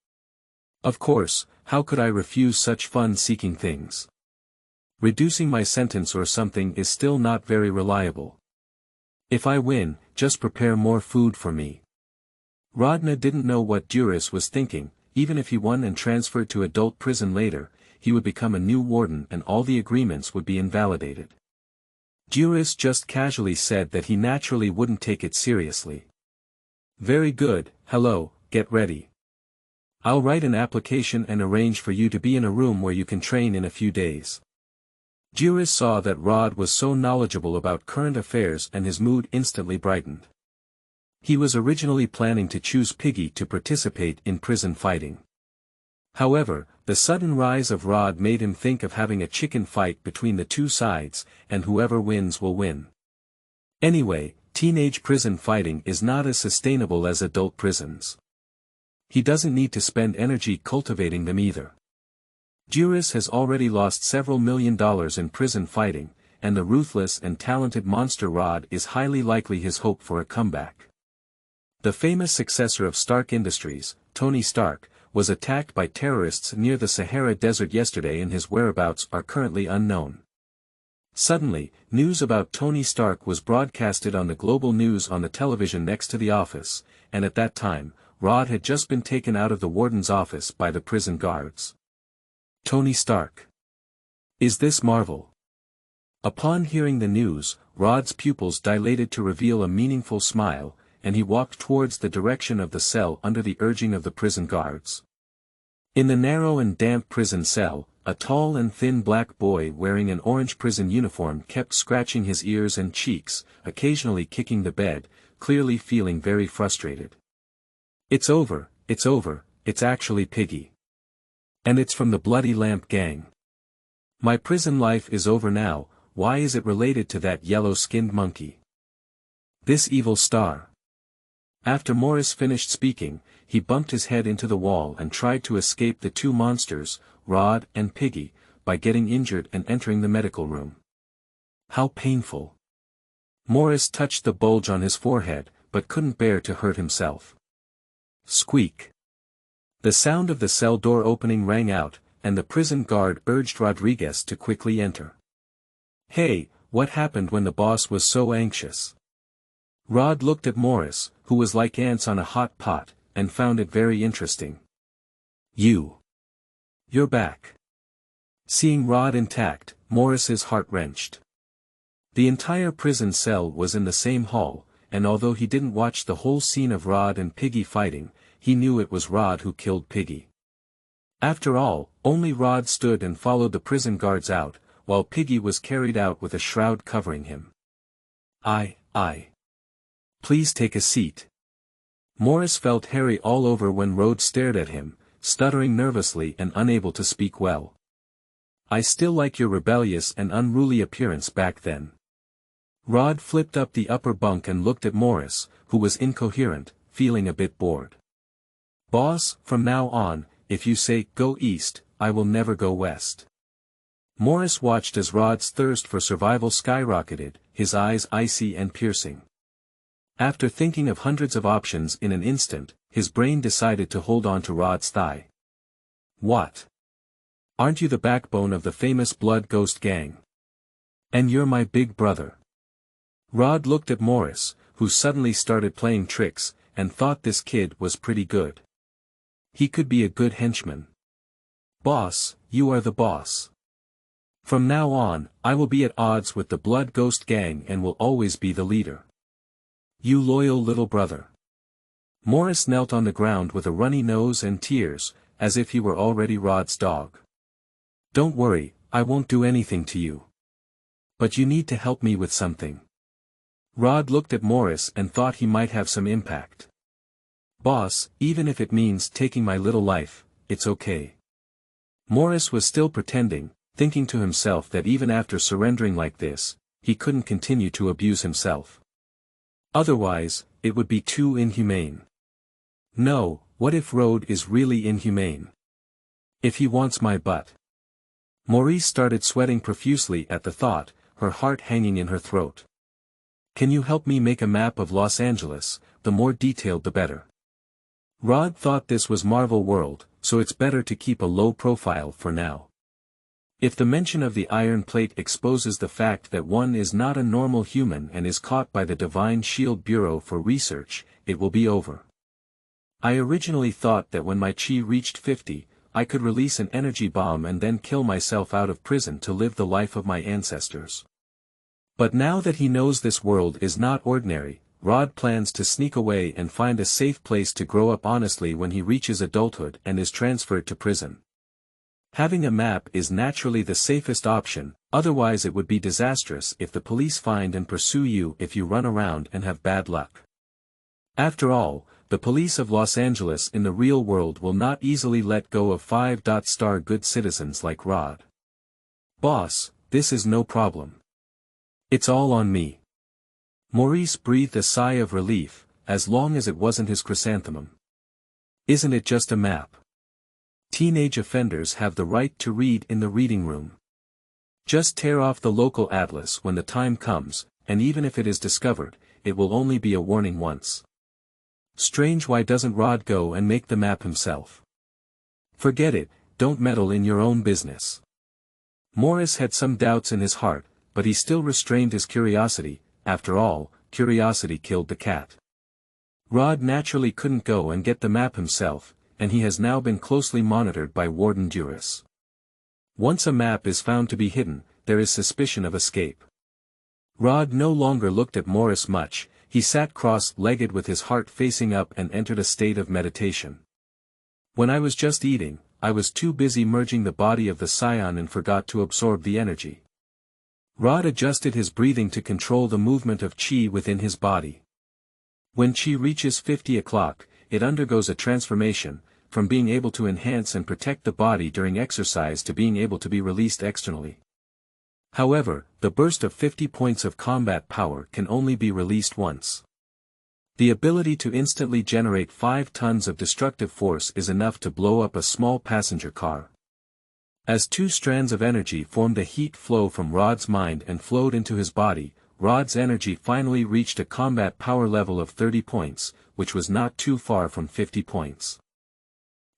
Of course, how could I refuse such fun-seeking things? Reducing my sentence or something is still not very reliable. If I win, just prepare more food for me. Rhode didn't know what Juris was thinking. Even if he won and transferred to adult prison later, he would become a new warden and all the agreements would be invalidated. Juris just casually said that he naturally wouldn't take it seriously. Very good, hello, get ready. I'll write an application and arrange for you to be in a room where you can train in a few days. Juris saw that Rhode was so knowledgeable about current affairs and his mood instantly brightened. He was originally planning to choose Piggy to participate in prison fighting. However, the sudden rise of Rhode made him think of having a chicken fight between the two sides, and whoever wins will win. Anyway, teenage prison fighting is not as sustainable as adult prisons. He doesn't need to spend energy cultivating them either. Juris has already lost several $1 million in prison fighting, and the ruthless and talented monster Rhode is highly likely his hope for a comeback. The famous successor of Stark Industries, Tony Stark, was attacked by terrorists near the Sahara Desert yesterday and his whereabouts are currently unknown. Suddenly, news about Tony Stark was broadcasted on the global news on the television next to the office, and at that time, Rhode had just been taken out of the warden's office by the prison guards. Tony Stark. Is this Marvel? Upon hearing the news, Rhode's pupils dilated to reveal a meaningful smile, and he walked towards the direction of the cell under the urging of the prison guards. In the narrow and damp prison cell, a tall and thin black boy wearing an orange prison uniform kept scratching his ears and cheeks, occasionally kicking the bed, clearly feeling very frustrated. It's over, it's actually Piggy. And it's from the Bloody Lamp Gang. My prison life is over now, why is it related to that yellow-skinned monkey? This evil star. After Morris finished speaking, he bumped his head into the wall and tried to escape the two monsters, Rhode and Piggy, by getting injured and entering the medical room. How painful. Morris touched the bulge on his forehead, but couldn't bear to hurt himself. Squeak. The sound of the cell door opening rang out, and the prison guard urged Rodriguez to quickly enter. Hey, what happened when the boss was so anxious? Rhode looked at Morris, who was like ants on a hot pot, and found it very interesting. You're back. Seeing Rhode intact, Morris's heart wrenched. The entire prison cell was in the same hall, and although he didn't watch the whole scene of Rhode and Piggy fighting, he knew it was Rhode who killed Piggy. After all, only Rhode stood and followed the prison guards out, while Piggy was carried out with a shroud covering him. Please take a seat. Morris felt hairy all over when Rhode stared at him, stuttering nervously and unable to speak well. I still like your rebellious and unruly appearance back then. Rhode flipped up the upper bunk and looked at Morris, who was incoherent, feeling a bit bored. Boss, from now on, if you say, go east, I will never go west. Morris watched as Rhode's thirst for survival skyrocketed, his eyes icy and piercing. After thinking of hundreds of options in an instant, his brain decided to hold on to Rhode's thigh. What? Aren't you the backbone of the famous Blood Ghost gang? And you're my big brother. Rhode looked at Morris, who suddenly started playing tricks, and thought this kid was pretty good. He could be a good henchman. Boss, you are the boss. From now on, I will be at odds with the Blood Ghost Gang and will always be the leader. You loyal little brother. Morris knelt on the ground with a runny nose and tears, as if he were already Rhode's dog. Don't worry, I won't do anything to you. But you need to help me with something. Rhode looked at Morris and thought he might have some impact. Boss, even if it means taking my little life, it's okay. Morris was still pretending, thinking to himself that even after surrendering like this, he couldn't continue to abuse himself. Otherwise, it would be too inhumane. No, what if Rhode is really inhumane? If he wants my butt. Maurice started sweating profusely at the thought, her heart hanging in her throat. Can you help me make a map of Los Angeles, the more detailed the better? Rhode thought this was Marvel World, so it's better to keep a low profile for now. If the mention of the iron plate exposes the fact that one is not a normal human and is caught by the Divine Shield Bureau for research, it will be over. I originally thought that when my chi reached 50, I could release an energy bomb and then kill myself out of prison to live the life of my ancestors. But now that he knows this world is not ordinary, Rhode plans to sneak away and find a safe place to grow up honestly when he reaches adulthood and is transferred to prison. Having a map is naturally the safest option, otherwise it would be disastrous if the police find and pursue you if you run around and have bad luck. After all, the police of Los Angeles in the real world will not easily let go of 5-star good citizens like Rhode. Boss, this is no problem. It's all on me. Maurice breathed a sigh of relief, as long as it wasn't his chrysanthemum. Isn't it just a map? Teenage offenders have the right to read in the reading room. Just tear off the local atlas when the time comes, and even if it is discovered, it will only be a warning once. Strange, why doesn't Rhode go and make the map himself? Forget it, don't meddle in your own business. Morris had some doubts in his heart, but he still restrained his curiosity. After all, curiosity killed the cat. Rhode naturally couldn't go and get the map himself, and he has now been closely monitored by Warden Duras. Once a map is found to be hidden, there is suspicion of escape. Rhode no longer looked at Morris much, he sat cross-legged with his heart facing up and entered a state of meditation. When I was just eating, I was too busy merging the body of the Saiyan and forgot to absorb the energy. Rhode adjusted his breathing to control the movement of chi within his body. When chi reaches 50 o'clock, it undergoes a transformation, from being able to enhance and protect the body during exercise to being able to be released externally. However, the burst of 50 points of combat power can only be released once. The ability to instantly generate 5 tons of destructive force is enough to blow up a small passenger car. As 2 strands of energy formed a heat flow from Rhode's mind and flowed into his body, Rhode's energy finally reached a combat power level of 30 points, which was not too far from 50 points.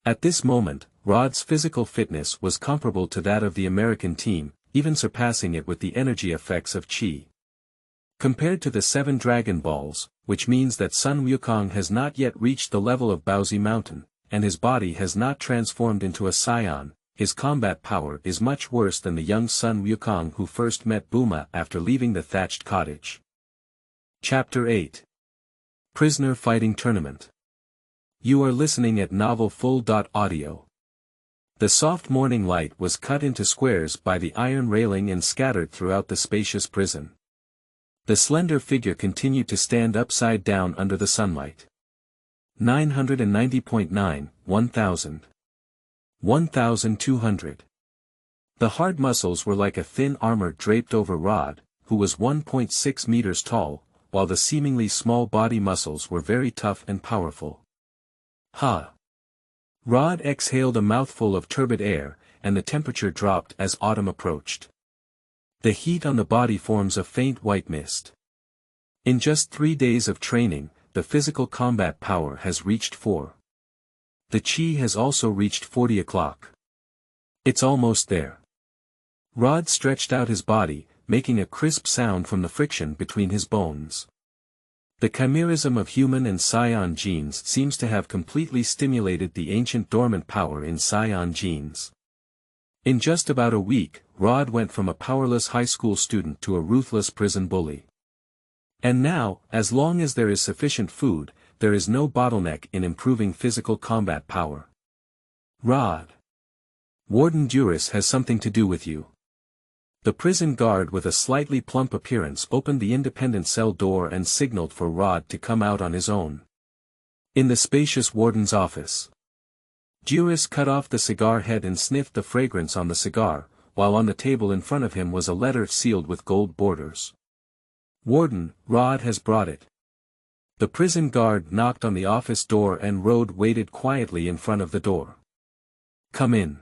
At this moment, Rhode's physical fitness was comparable to that of the American team, even surpassing it with the energy effects of chi. Compared to the 7 Dragon Balls, which means that Sun Wukong has not yet reached the level of Baozi Mountain, and his body has not transformed into a Saiyan, his combat power is much worse than the young Sun Wukong who first met Bulma after leaving the thatched cottage. Chapter 8. Prisoner Fighting Tournament. You are listening at novelfull.audio. The soft morning light was cut into squares by the iron railing and scattered throughout the spacious prison. The slender figure continued to stand upside down under the sunlight. 990.9, 1000. 1200. The hard muscles were like a thin armor draped over Rhode, who was 1.6 meters tall, while the seemingly small body muscles were very tough and powerful. Ha! Rhode exhaled a mouthful of turbid air, and the temperature dropped as autumn approached. The heat on the body forms a faint white mist. In just 3 days of training, the physical combat power has reached 4. The chi has also reached 40 o'clock. It's almost there. Rhode stretched out his body, making a crisp sound from the friction between his bones. The chimerism of human and Saiyan genes seems to have completely stimulated the ancient dormant power in Saiyan genes. In just about a week, Rhode went from a powerless high school student to a ruthless prison bully. And now, as long as there is sufficient food, there is no bottleneck in improving physical combat power. Rhode. Warden Duras has something to do with you. The prison guard with a slightly plump appearance opened the independent cell door and signaled for Rhode to come out on his own. In the spacious warden's office. Duras cut off the cigar head and sniffed the fragrance on the cigar, while on the table in front of him was a letter sealed with gold borders. Warden, Rhode has brought it. The prison guard knocked on the office door and Rhode waited quietly in front of the door. Come in.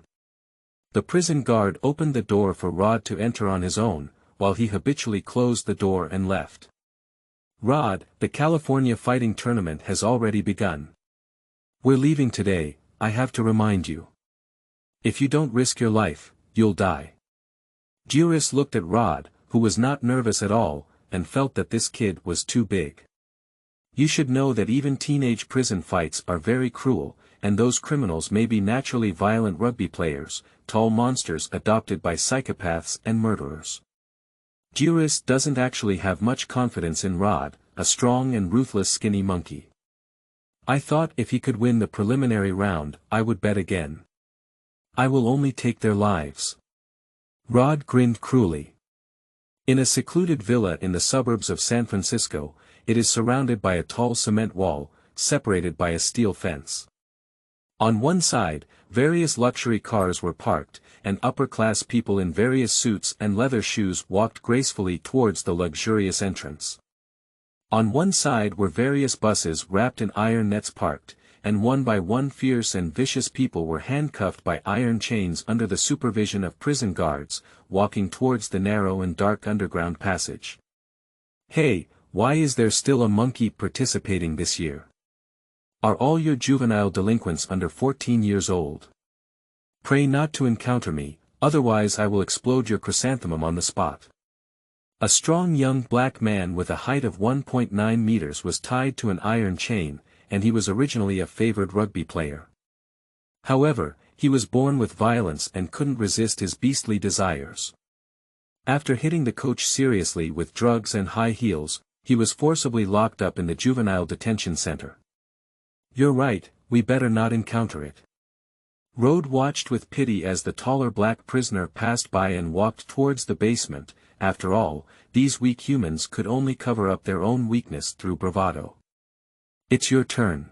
The prison guard opened the door for Rhode to enter on his own, while he habitually closed the door and left. Rhode, the California fighting tournament has already begun. We're leaving today, I have to remind you. If you don't risk your life, you'll die. Duras looked at Rhode, who was not nervous at all, and felt that this kid was too big. You should know that even teenage prison fights are very cruel, and those criminals may be naturally violent rugby players, tall monsters adopted by psychopaths and murderers. Duras doesn't actually have much confidence in Rhode, a strong and ruthless skinny monkey. I thought if he could win the preliminary round, I would bet again. I will only take their lives. Rhode grinned cruelly. In a secluded villa in the suburbs of San Francisco, it is surrounded by a tall cement wall, separated by a steel fence. On one side, various luxury cars were parked, and upper-class people in various suits and leather shoes walked gracefully towards the luxurious entrance. On one side were various buses wrapped in iron nets parked, and one by one fierce and vicious people were handcuffed by iron chains under the supervision of prison guards, walking towards the narrow and dark underground passage. Hey, why is there still a monkey participating this year? Are all your juvenile delinquents under 14 years old? Pray not to encounter me, otherwise I will explode your chrysanthemum on the spot. A strong young black man with a height of 1.9 meters was tied to an iron chain, and he was originally a favored rugby player. However, he was born with violence and couldn't resist his beastly desires. After hitting the coach seriously with drugs and high heels, he was forcibly locked up in the juvenile detention center. You're right, we better not encounter it. Rhode watched with pity as the taller black prisoner passed by and walked towards the basement. After all, these weak humans could only cover up their own weakness through bravado. It's your turn.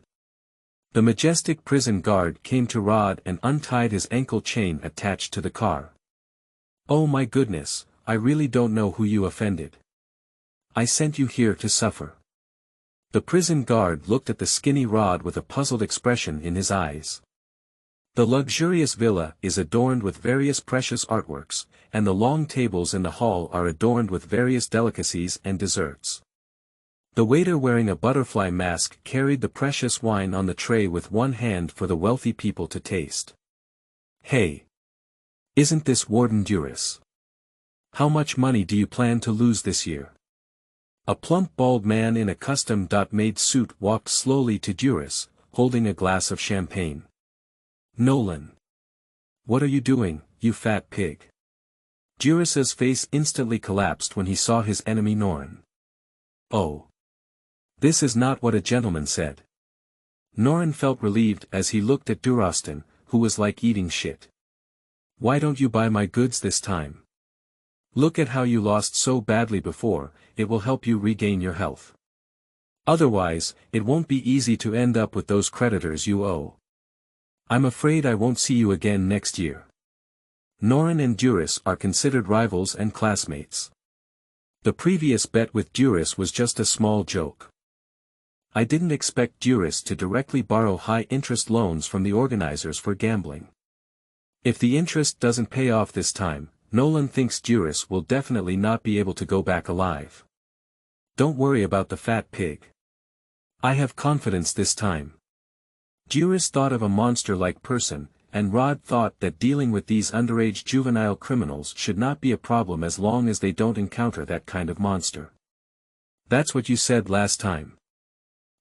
The majestic prison guard came to Rhode and untied his ankle chain attached to the car. Oh my goodness, I really don't know who you offended. I sent you here to suffer. The prison guard looked at the skinny Rhode with a puzzled expression in his eyes. The luxurious villa is adorned with various precious artworks, and the long tables in the hall are adorned with various delicacies and desserts. The waiter wearing a butterfly mask carried the precious wine on the tray with one hand for the wealthy people to taste. Hey! Isn't this Warden Duras? How much money do you plan to lose this year? A plump bald man in a custom-made suit walked slowly to Duras, holding a glass of champagne. Nolan. What are you doing, you fat pig? Duras's face instantly collapsed when he saw his enemy Norin. Oh. This is not what a gentleman said. Norin felt relieved as he looked at Duraston, who was like eating shit. Why don't you buy my goods this time? Look at how you lost so badly before, it will help you regain your health. Otherwise, it won't be easy to end up with those creditors you owe. I'm afraid I won't see you again next year. Norin and Duras are considered rivals and classmates. The previous bet with Duras was just a small joke. I didn't expect Duras to directly borrow high-interest loans from the organizers for gambling. If the interest doesn't pay off this time, Nolan thinks Duras will definitely not be able to go back alive. Don't worry about the fat pig. I have confidence this time. Duras thought of a monster-like person, and Rhode thought that dealing with these underage juvenile criminals should not be a problem as long as they don't encounter that kind of monster. That's what you said last time.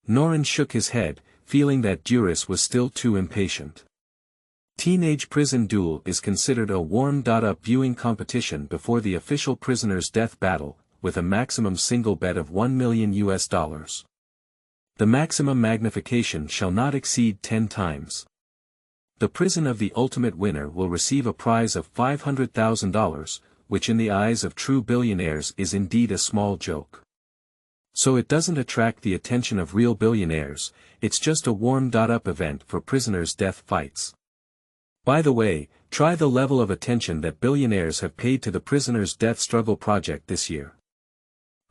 Norrin shook his head, feeling that Duras was still too impatient. Teenage Prison Duel is considered a warmed-up viewing competition before the official prisoner's death battle, with a maximum single bet of $1 million. The maximum magnification shall not exceed 10 times. The prison of the ultimate winner will receive a prize of $500,000, which in the eyes of true billionaires is indeed a small joke. So it doesn't attract the attention of real billionaires, it's just a warmed-up event for prisoners' death fights. By the way, try the level of attention that billionaires have paid to the Prisoner's Death Struggle project this year.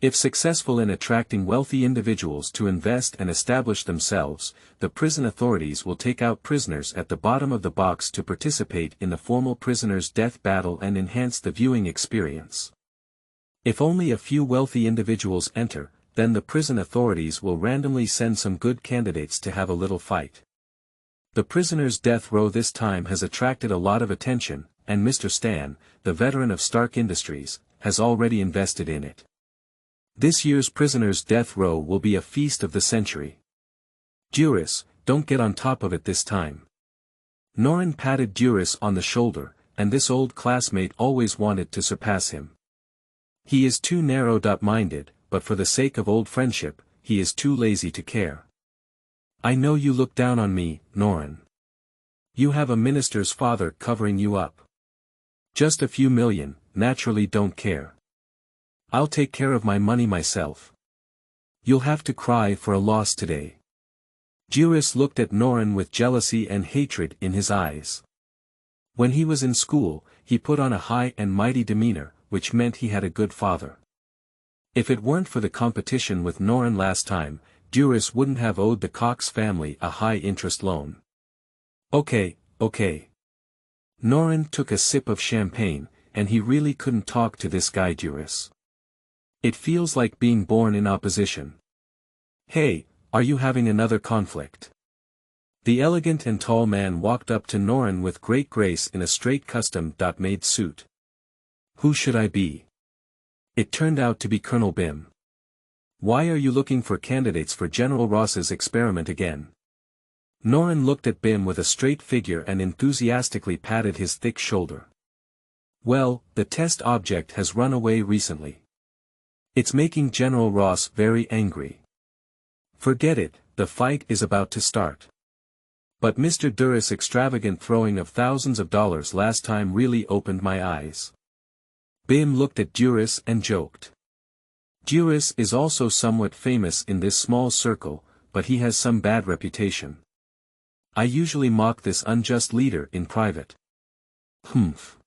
If successful in attracting wealthy individuals to invest and establish themselves, the prison authorities will take out prisoners at the bottom of the box to participate in the formal prisoner's death battle and enhance the viewing experience. If only a few wealthy individuals enter, then the prison authorities will randomly send some good candidates to have a little fight. The prisoner's death row this time has attracted a lot of attention, and Mr. Stan, the veteran of Stark Industries, has already invested in it. This year's prisoner's death row will be a feast of the century. Duras, don't get on top of it this time. Norrin patted Duras on the shoulder, and this old classmate always wanted to surpass him. He is too narrow-minded, but for the sake of old friendship, he is too lazy to care. I know you look down on me, Norrin. You have a minister's father covering you up. Just a few million, naturally don't care. I'll take care of my money myself. You'll have to cry for a loss today. Duras looked at Norrin with jealousy and hatred in his eyes. When he was in school, he put on a high and mighty demeanor, which meant he had a good father. If it weren't for the competition with Norrin last time, Duras wouldn't have owed the Cox family a high-interest loan. Okay. Norrin took a sip of champagne, and he really couldn't talk to this guy Duras. It feels like being born in opposition. Hey, are you having another conflict? The elegant and tall man walked up to Norrin with great grace in a straight custom-made suit. Who should I be? It turned out to be Colonel Bim. Why are you looking for candidates for General Ross's experiment again? Norrin looked at Bim with a straight figure and enthusiastically patted his thick shoulder. Well, the test object has run away recently. It's making General Ross very angry. Forget it, the fight is about to start. But Mr. Duras' extravagant throwing of thousands of dollars last time really opened my eyes. Bim looked at Duras and joked. Duras is also somewhat famous in this small circle, but he has some bad reputation. I usually mock this unjust leader in private. Humph.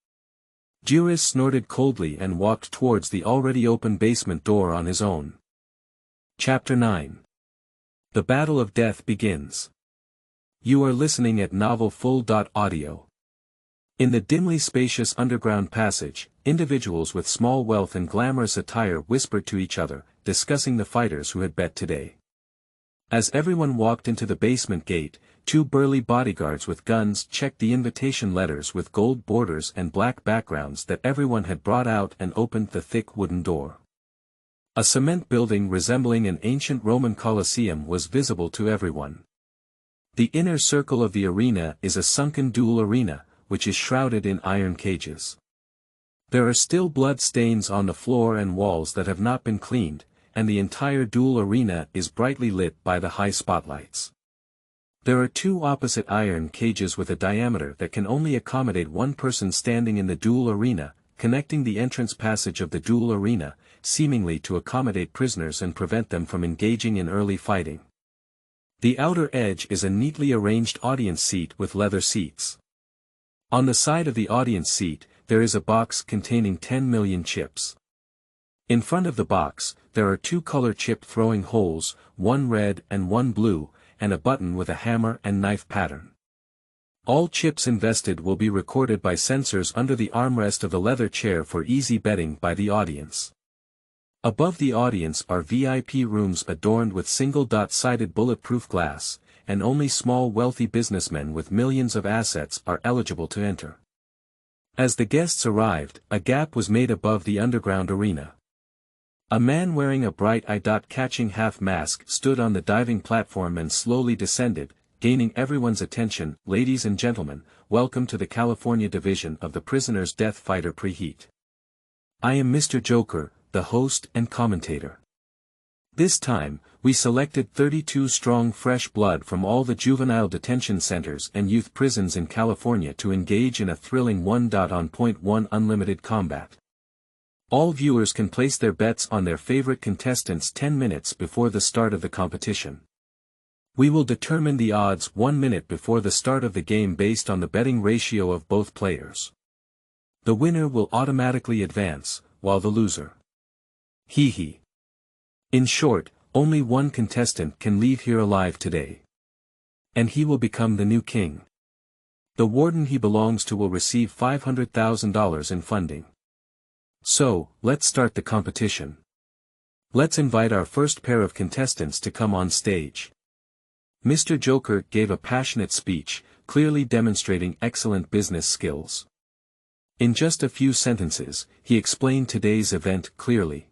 Duras snorted coldly and walked towards the already open basement door on his own. Chapter 9. The Battle of Death begins. You are listening at Novel Full.audio. In the dimly spacious underground passage, individuals with small wealth and glamorous attire whispered to each other, discussing the fighters who had bet today. As everyone walked into the basement gate, two burly bodyguards with guns checked the invitation letters with gold borders and black backgrounds that everyone had brought out and opened the thick wooden door. A cement building resembling an ancient Roman Colosseum was visible to everyone. The inner circle of the arena is a sunken duel arena, which is shrouded in iron cages. There are still blood stains on the floor and walls that have not been cleaned, and the entire duel arena is brightly lit by the high spotlights. There are two opposite iron cages with a diameter that can only accommodate one person standing in the duel arena, connecting the entrance passage of the duel arena, seemingly to accommodate prisoners and prevent them from engaging in early fighting. The outer edge is a neatly arranged audience seat with leather seats. On the side of the audience seat, there is a box containing 10 million chips. In front of the box, there are two color chip throwing holes, one red and one blue, and a button with a hammer and knife pattern. All chips invested will be recorded by sensors under the armrest of the leather chair for easy betting by the audience. Above the audience are VIP rooms adorned with single-sided bulletproof glass, and only small wealthy businessmen with millions of assets are eligible to enter. As the guests arrived, a gap was made above the underground arena. A man wearing a bright eye-catching half-mask stood on the diving platform and slowly descended, gaining everyone's attention. Ladies and gentlemen, welcome to the California division of the Prisoner's Death Fighter Preheat. I am Mr. Joker, the host and commentator. This time, we selected 32 strong fresh blood from all the juvenile detention centers and youth prisons in California to engage in a thrilling 1.1 unlimited combat. All viewers can place their bets on their favorite contestants 10 minutes before the start of the competition. We will determine the odds 1 minute before the start of the game based on the betting ratio of both players. The winner will automatically advance, while the loser. Hee hee. In short, only one contestant can leave here alive today. And he will become the new king. The warden he belongs to will receive $500,000 in funding. So, let's start the competition. Let's invite our first pair of contestants to come on stage. Mr. Joker gave a passionate speech, clearly demonstrating excellent business skills. In just a few sentences, he explained today's event clearly.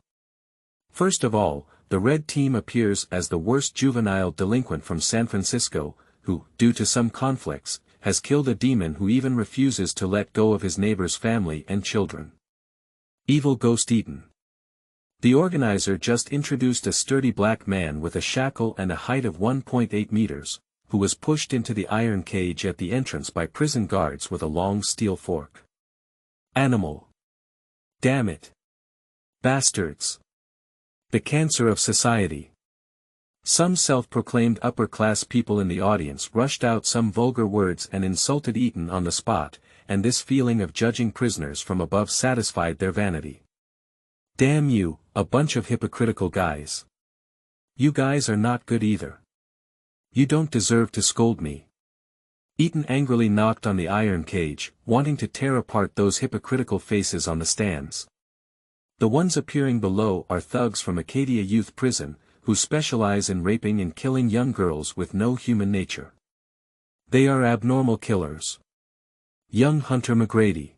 First of all, the Red team appears as the worst juvenile delinquent from San Francisco, who, due to some conflicts, has killed a demon who even refuses to let go of his neighbor's family and children. Evil Ghost Eaten. The organizer just introduced a sturdy black man with a shackle and a height of 1.8 meters, who was pushed into the iron cage at the entrance by prison guards with a long steel fork. Animal. Damn it. Bastards. The cancer of society. Some self-proclaimed upper-class people in the audience rushed out some vulgar words and insulted Eaton on the spot, and this feeling of judging prisoners from above satisfied their vanity. Damn you, a bunch of hypocritical guys. You guys are not good either. You don't deserve to scold me. Eaton angrily knocked on the iron cage, wanting to tear apart those hypocritical faces on the stands. The ones appearing below are thugs from Acadia Youth Prison, who specialize in raping and killing young girls with no human nature. They are abnormal killers. Young Hunter McGrady.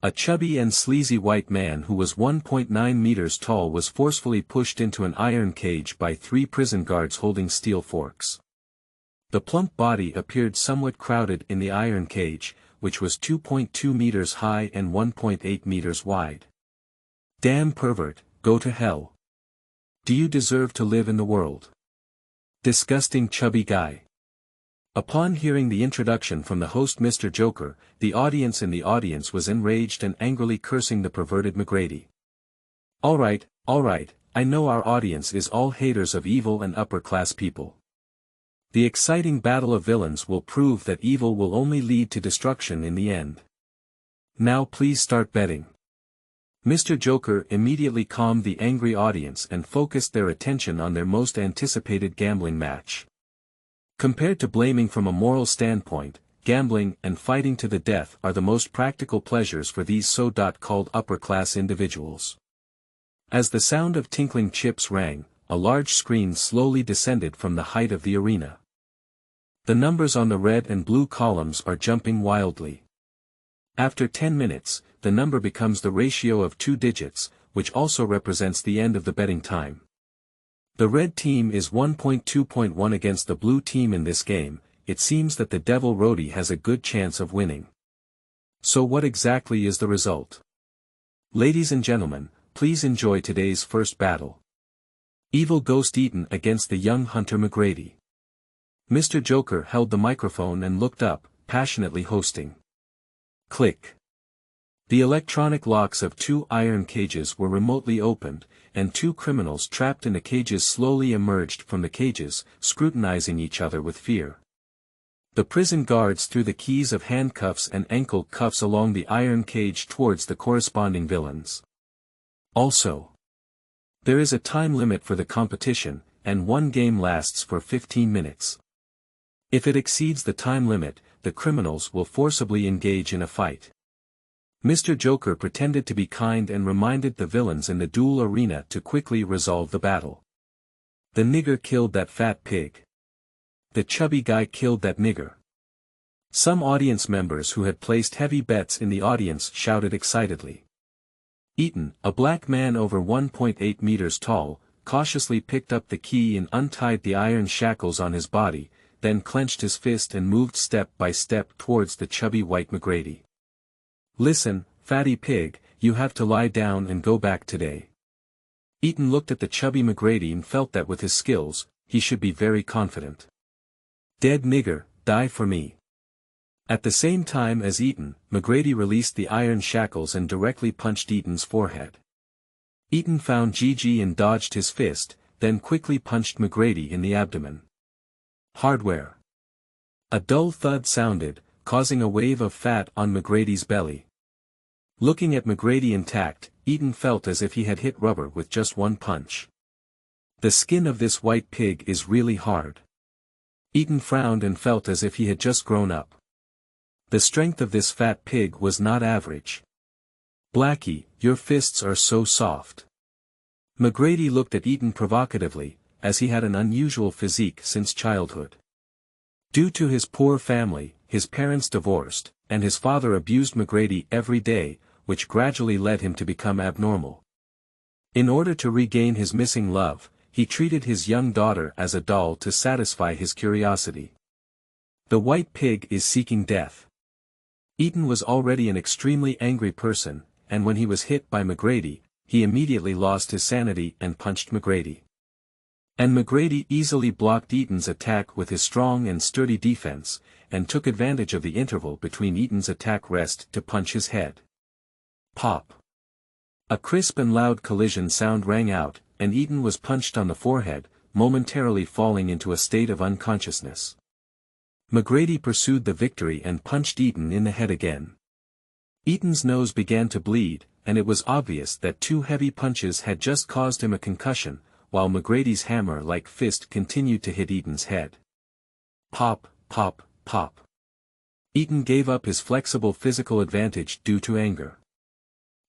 A chubby and sleazy white man who was 1.9 meters tall was forcefully pushed into an iron cage by 3 prison guards holding steel forks. The plump body appeared somewhat crowded in the iron cage, which was 2.2 meters high and 1.8 meters wide. Damn pervert, go to hell. Do you deserve to live in the world? Disgusting chubby guy. Upon hearing the introduction from the host Mr. Joker, the audience in the audience was enraged and angrily cursing the perverted McGrady. Alright, I know our audience is all haters of evil and upper-class people. The exciting battle of villains will prove that evil will only lead to destruction in the end. Now please start betting. Mr. Joker immediately calmed the angry audience and focused their attention on their most anticipated gambling match. Compared to blaming from a moral standpoint, gambling and fighting to the death are the most practical pleasures for these so-called upper-class individuals. As the sound of tinkling chips rang, a large screen slowly descended from the height of the arena. The numbers on the red and blue columns are jumping wildly. After 10 minutes, the number becomes the ratio of 2 digits, which also represents the end of the betting time. The red team is 1.2.1 against the blue team in this game. It seems that the devil Rhode has a good chance of winning. So what exactly is the result? Ladies and gentlemen, please enjoy today's first battle. Evil Ghost Eaten against the young Hunter McGrady. Mr. Joker held the microphone and looked up, passionately hosting. Click. The electronic locks of 2 iron cages were remotely opened, and 2 criminals trapped in the cages slowly emerged from the cages, scrutinizing each other with fear. The prison guards threw the keys of handcuffs and ankle cuffs along the iron cage towards the corresponding villains. Also, there is a time limit for the competition, and one game lasts for 15 minutes. If it exceeds the time limit, the criminals will forcibly engage in a fight. Mr. Joker pretended to be kind and reminded the villains in the duel arena to quickly resolve the battle. The nigger killed that fat pig. the chubby guy killed that nigger. Some audience members who had placed heavy bets in the audience shouted excitedly. Eaton, a black man over 1.8 meters tall, cautiously picked up the key and untied the iron shackles on his body, then clenched his fist and moved step by step towards the chubby white McGrady. "Listen, fatty pig, you have to lie down and go back today." Eaton looked at the chubby McGrady and felt that with his skills, he should be very confident. "Dead nigger, die for me." At the same time as Eaton, McGrady released the iron shackles and directly punched Eaton's forehead. Eaton found Gigi and dodged his fist, then quickly punched McGrady in the abdomen. Hardware. A dull thud sounded, causing a wave of fat on McGrady's belly. Looking at McGrady intact, Eaton felt as if he had hit rubber with just one punch. The skin of this white pig is really hard. Eaton frowned and felt as if he had just grown up. The strength of this fat pig was not average. "Blackie, your fists are so soft." McGrady looked at Eaton provocatively, as he had an unusual physique since childhood. Due to his poor family, his parents divorced, and his father abused McGrady every day, which gradually led him to become abnormal. In order to regain his missing love, he treated his young daughter as a doll to satisfy his curiosity. The white pig is seeking death. Eaton was already an extremely angry person, and when he was hit by McGrady, he immediately lost his sanity and punched McGrady. And McGrady easily blocked Eaton's attack with his strong and sturdy defense, and took advantage of the interval between Eaton's attack rest to punch his head. Pop. A crisp and loud collision sound rang out, and Eaton was punched on the forehead, momentarily falling into a state of unconsciousness. McGrady pursued the victory and punched Eaton in the head again. Eaton's nose began to bleed, and it was obvious that 2 heavy punches had just caused him a concussion, while McGrady's hammer-like fist continued to hit Eaton's head. Pop, pop, pop. Eaton gave up his flexible physical advantage due to anger.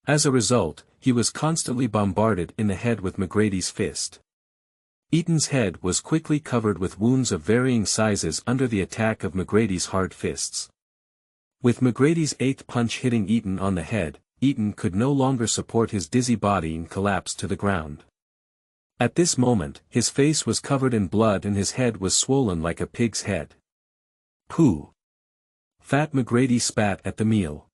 As a result, he was constantly bombarded in the head with McGrady's fist. Eaton's head was quickly covered with wounds of varying sizes under the attack of McGrady's hard fists. With McGrady's 8th punch hitting Eaton on the head, Eaton could no longer support his dizzy body and collapsed to the ground. At this moment, his face was covered in blood and his head was swollen like a pig's head. Pooh! Fat McGrady spat at the meal.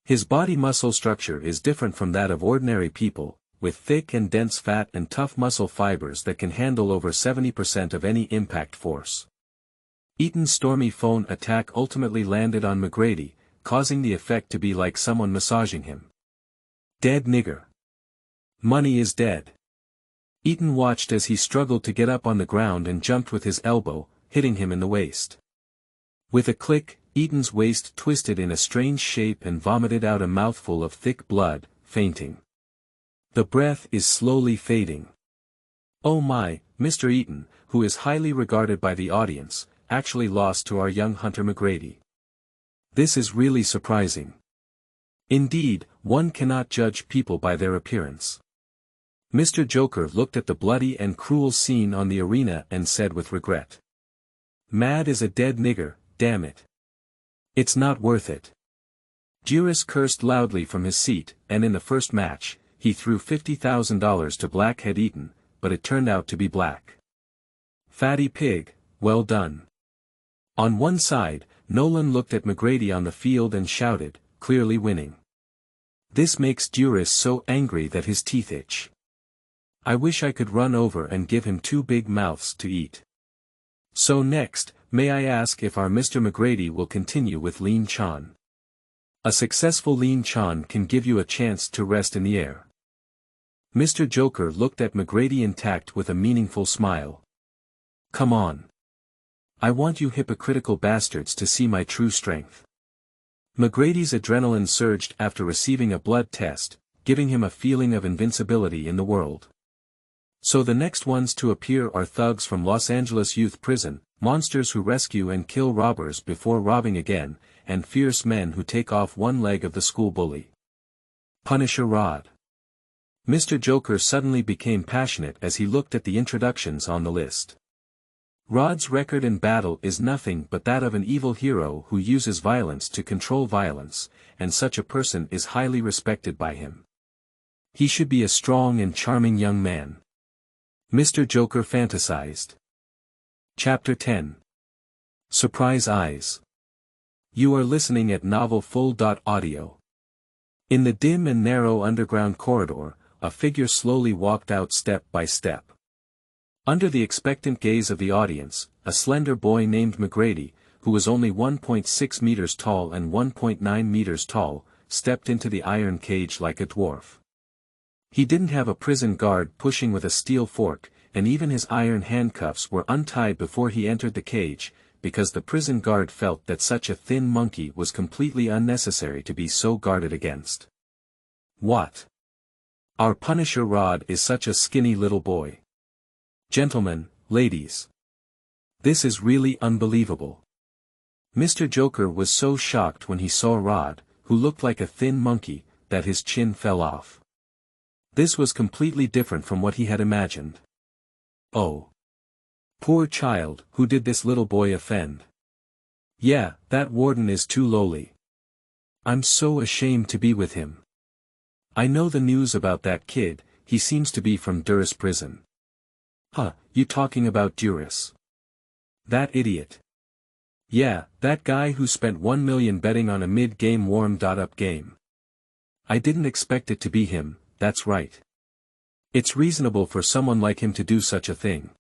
His body muscle structure is different from that of ordinary people, with thick and dense fat and tough muscle fibers that can handle over 70% of any impact force. Eaton's stormy phone attack ultimately landed on McGrady, causing the effect to be like someone massaging him. Dead nigger. Money is dead. Eaton watched as he struggled to get up on the ground and jumped with his elbow, hitting him in the waist. With a click, Eaton's waist twisted in a strange shape and vomited out a mouthful of thick blood, fainting. The breath is slowly fading. Oh my, Mr. Eaton, who is highly regarded by the audience, actually lost to our young Hunter McGrady. This is really surprising. Indeed, one cannot judge people by their appearance. Mr. Joker looked at the bloody and cruel scene on the arena and said with regret. Mad as a dead nigger, damn it. It's not worth it. Juris cursed loudly from his seat, and in the first match, he threw $50,000 to Blackhead Eaton, but it turned out to be black. Fatty pig, well done. On one side, Nolan looked at McGrady on the field and shouted, clearly winning. This makes Juris so angry that his teeth itch. I wish I could run over and give him 2 big mouths to eat. So next, may I ask if our Mr. McGrady will continue with Lean Chan? A successful Lean Chan can give you a chance to rest in the air. Mr. Joker looked at McGrady intact with a meaningful smile. Come on. I want you hypocritical bastards to see my true strength. McGrady's adrenaline surged after receiving a blood test, giving him a feeling of invincibility in the world. So the next ones to appear are thugs from Los Angeles Youth Prison, monsters who rescue and kill robbers before robbing again, and fierce men who take off one leg of the school bully. Punisher Rhode. Mr. Joker suddenly became passionate as he looked at the introductions on the list. Rhod's record in battle is nothing but that of an evil hero who uses violence to control violence, and such a person is highly respected by him. He should be a strong and charming young man. Mr. Joker fantasized. Chapter 10. Surprise Eyes. You are listening at Novel Full.audio. In the dim and narrow underground corridor, a figure slowly walked out step by step. Under the expectant gaze of the audience, a slender boy named McGrady, who was only 1.6 meters tall and 1.9 meters tall, stepped into the iron cage like a dwarf. He didn't have a prison guard pushing with a steel fork, and even his iron handcuffs were untied before he entered the cage, because the prison guard felt that such a thin monkey was completely unnecessary to be so guarded against. What? Our Punisher Rhode is such a skinny little boy. Gentlemen, ladies. This is really unbelievable. Mr. Joker was so shocked when he saw Rhode, who looked like a thin monkey, that his chin fell off. This was completely different from what he had imagined. Oh. Poor child, who did this little boy offend? Yeah, that warden is too lowly. I'm so ashamed to be with him. I know the news about that kid, he seems to be from Durris prison. Huh, you talking about Durris? That idiot. Yeah, that guy who spent 1 million betting on a mid-game warm-up game. I didn't expect it to be him, that's right. It's reasonable for someone like him to do such a thing.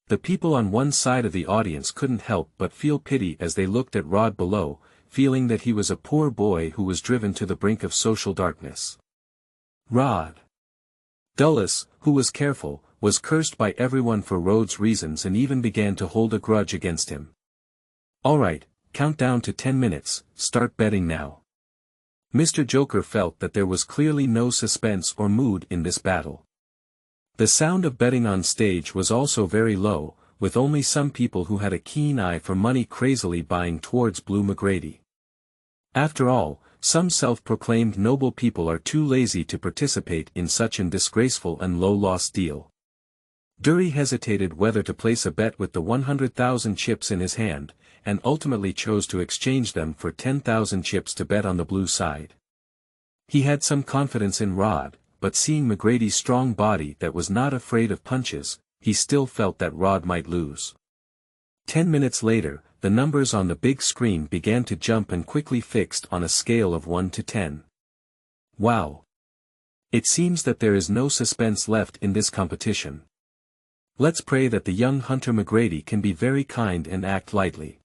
The people on one side of the audience couldn't help but feel pity as they looked at Rhode below, feeling that he was a poor boy who was driven to the brink of social darkness. Rhode. Dulles, who was careful, was cursed by everyone for Rhode's reasons and even began to hold a grudge against him. Alright, count down to 10 minutes, start betting now. Mr. Joker felt that there was clearly no suspense or mood in this battle. The sound of betting on stage was also very low, with only some people who had a keen eye for money crazily buying towards Blue McGrady. After all, some self-proclaimed noble people are too lazy to participate in such an disgraceful and low-loss deal. Dury hesitated whether to place a bet with the 100,000 chips in his hand, and ultimately chose to exchange them for 10,000 chips to bet on the blue side. He had some confidence in Rhode, but seeing McGrady's strong body that was not afraid of punches, he still felt that Rhode might lose. 10 minutes later, the numbers on the big screen began to jump and quickly fixed on a scale of 1 to 10. Wow! It seems that there is no suspense left in this competition. Let's pray that the young Hunter McGrady can be very kind and act lightly.